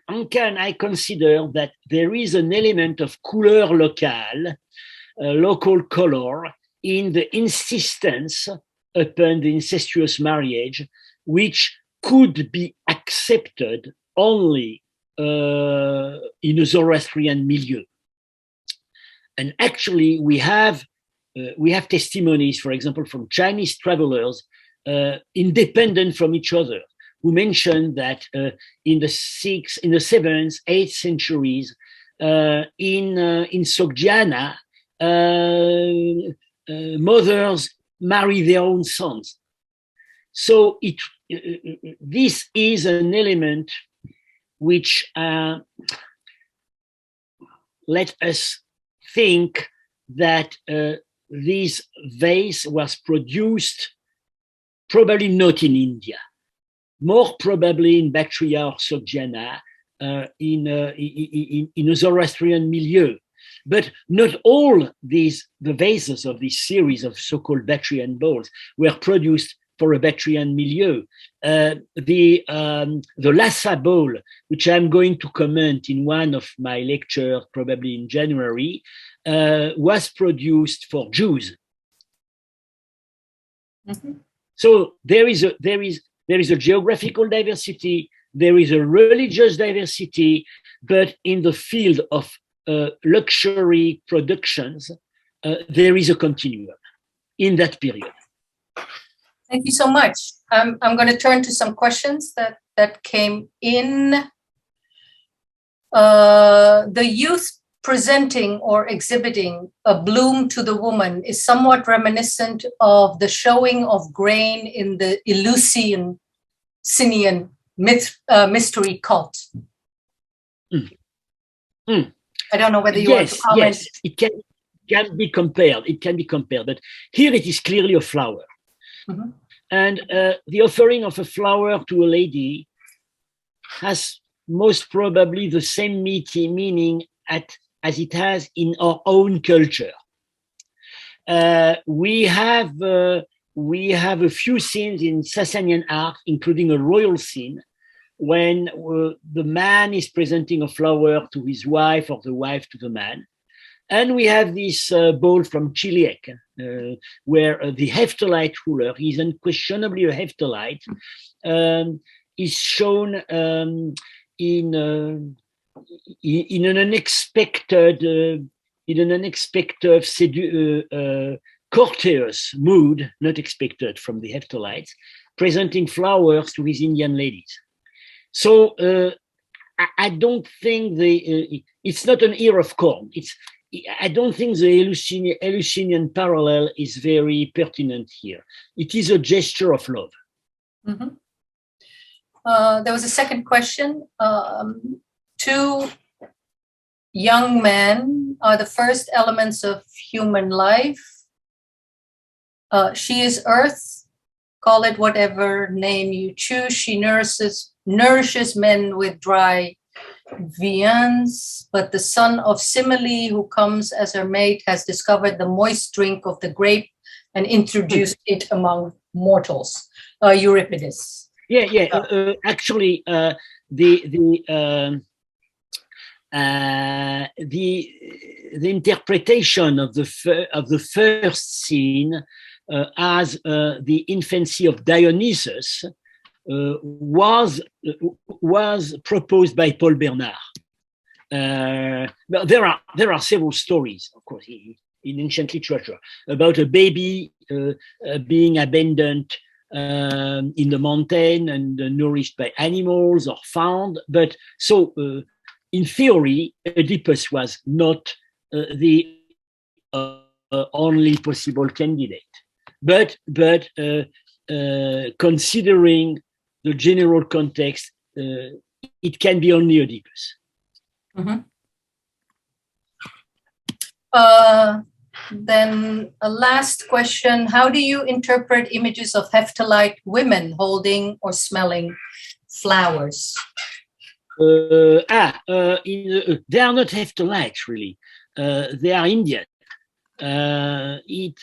Anka and I consider that there is an element of couleur locale, local color, in the insistence upon the incestuous marriage, which could be accepted only in a Zoroastrian milieu. And actually, we have testimonies, for example, from Chinese travelers, independent from each other, who mentioned that in the 7th, 8th centuries, in Sogjana, mothers marry their own sons. So this is an element which let us think that this vase was produced probably not in India, more probably in Bactria or Sogjana, in a Zoroastrian milieu. But not all the vases of this series of so-called Bactrian bowls were produced for a Bactrian milieu. The Lhasa bowl, which I'm going to comment in one of my lectures, probably in January, was produced for Jews. Mm-hmm. So there is a geographical diversity, there is a religious diversity, but in the field of luxury productions, there is a continuum in that period. Thank you so much. I'm going to turn to some questions that came in. The youth presenting or exhibiting a bloom to the woman is somewhat reminiscent of the showing of grain in the Eleusinian mystery cult. Mm. Mm. I don't know whether you want to comment. Yes, it can be compared. It can be compared, but here it is clearly a flower. Mm-hmm. And the offering of a flower to a lady has most probably the same meaning as it has in our own culture. We have a few scenes in Sasanian art, including a royal scene, when the man is presenting a flower to his wife or the wife to the man. And we have this bowl from Chiliec, where the Hephthalites ruler, he's unquestionably a Hephthalites, is shown in an unexpected, courteous mood, not expected from the Hephthalites, presenting flowers to his Indian ladies. So I don't think it's not an ear of corn. I don't think the Eleusinian parallel is very pertinent here. It is a gesture of love. Mm-hmm. There was a second question. Two young men are the first elements of human life. She is earth, call it whatever name you choose. She nourishes men with dry viands, but the son of Simile, who comes as her mate, has discovered the moist drink of the grape and introduced it among mortals. Euripides. Actually, the interpretation of the first scene as the infancy of Dionysus was proposed by Paul Bernard. But there are several stories, of course, in ancient literature about a baby being abandoned in the mountain and nourished by animals or found. But so, in theory, Oedipus was not the only possible candidate. But considering the general context, it can be only Oedipus. Mm-hmm. Then a last question. How do you interpret images of Hephthalite women holding or smelling flowers? They are not heftalites, really. They are Indian. They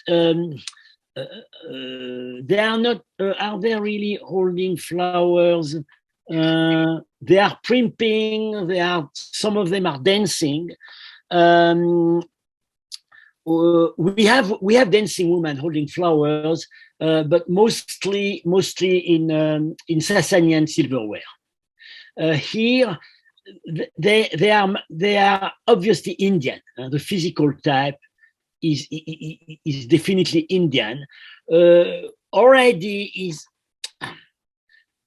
are not. Are they really holding flowers? They are primping. They are. Some of them are dancing. We have dancing women holding flowers, but mostly in Sasanian silverware. Here, they are obviously Indian. The physical type is definitely Indian. Already is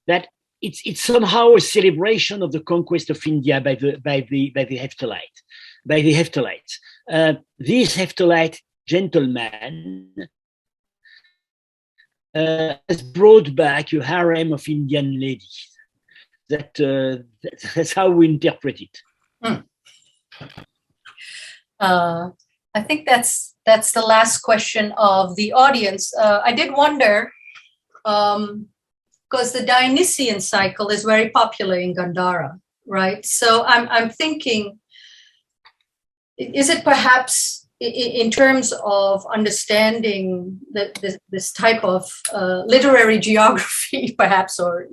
that it's somehow a celebration of the conquest of India by the heftalites. This heptalite gentleman has brought back a harem of Indian ladies. That's how we interpret it. I think that's the last question of the audience. I did wonder, because the Dionysian cycle is very popular in Gandhara, right? So I'm thinking, is it perhaps in terms of understanding this type of literary geography, perhaps, or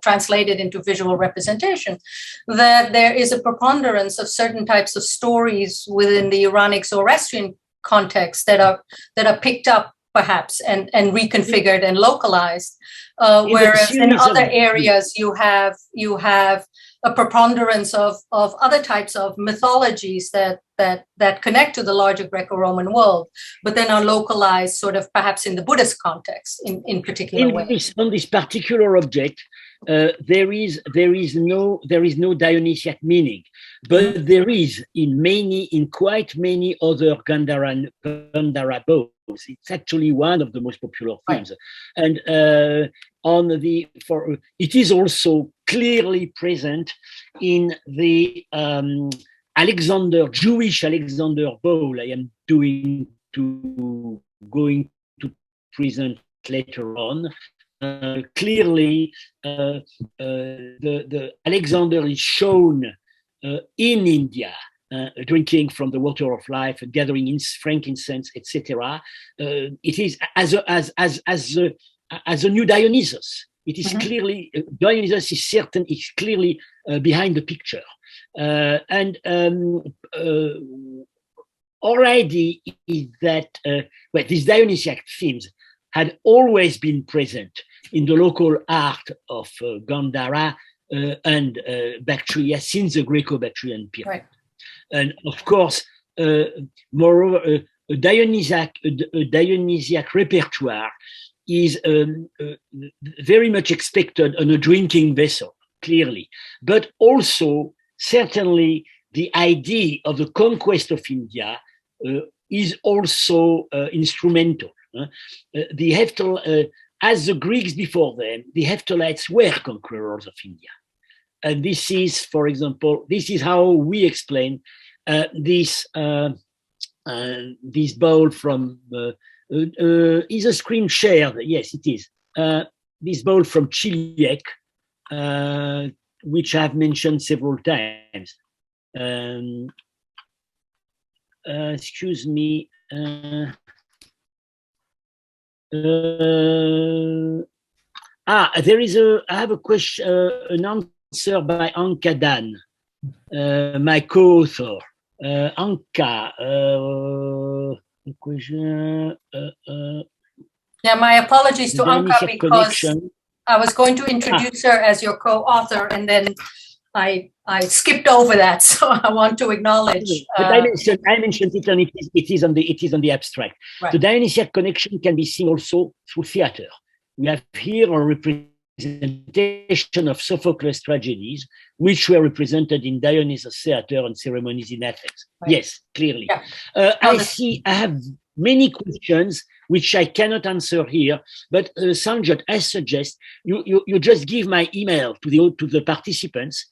translated into visual representation, that there is a preponderance of certain types of stories within the Iranic Zoroastrian context that are picked up, perhaps, and reconfigured and localized, whereas in other areas you have a preponderance of other types of mythologies that connect to the larger Greco-Roman world, but then are localized sort of perhaps in the Buddhist context in particular ways. On this particular object, there is no Dionysiac meaning, but there is in quite many other Gandhara bowls. It's actually one of the most popular themes, right. And it is also clearly present in the Jewish Alexander bowl I am going to present later on. Clearly, the Alexander is shown in India, drinking from the water of life, gathering frankincense, etc. It is as a new Dionysus. It is clearly Dionysus is clearly behind the picture, and already is that these Dionysiac themes had always been present in the local art of Gandhara and Bactria since the Greco-Bactrian period. Right. And of course, moreover, a Dionysiac repertoire is very much expected on a drinking vessel, clearly, but also certainly the idea of the conquest of India is also instrumental. As the Greeks before them, the Heftalites were conquerors of India. And this is, for example, this is how we explain this bowl from, is a screen shared? Yes, it is. This bowl from Qiang, which I've mentioned several times. Excuse me. There is I have a question, an answer by Anka Dan, my co-author. Anka, question. Yeah, my apologies to Anka because I was going to introduce her as your co-author, and then I skipped over that, so I want to acknowledge. But I mentioned it, and it is on the abstract. Right. The Dionysiac connection can be seen also through theater. We have here a representation of Sophocles' tragedies, which were represented in Dionysus theater and ceremonies in Athens. Right. Yes, clearly. Yeah. I have many questions which I cannot answer here, but Sanjyot, I suggest you just give my email to the participants,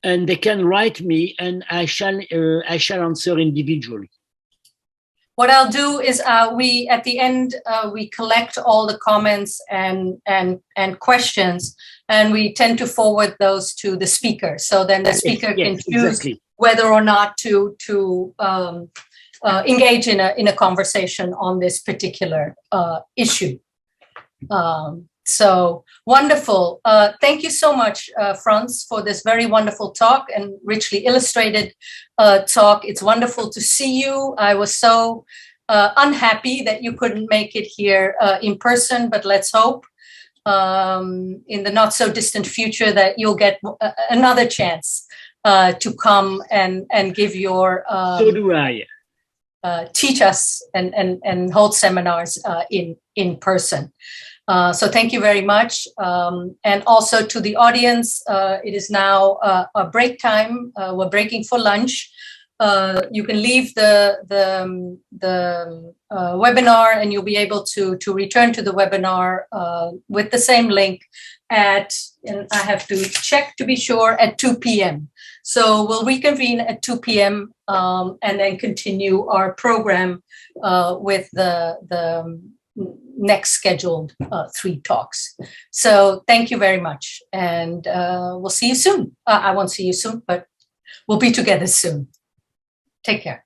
and they can write me, and I shall answer individually. what I'll do is we at the end we collect all the comments and questions, and we tend to forward those to the speaker. So then the speaker can choose whether or not to engage in a conversation on this particular issue. So wonderful. Thank you so much, Frantz, for this very wonderful talk and richly illustrated talk. It's wonderful to see you. I was so unhappy that you couldn't make it here in person, but let's hope in the not so distant future that you'll get another chance to come and give your so do I. Teach us and hold seminars in person. So thank you very much. And also to the audience, it is now a break time. We're breaking for lunch. You can leave the webinar, and you'll be able to return to the webinar with the same link and I have to check to be sure, at 2 p.m. So we'll reconvene at 2 p.m. And then continue our program with the next scheduled 3 talks. So thank you very much. And we'll see you soon. I won't see you soon, but we'll be together soon. Take care.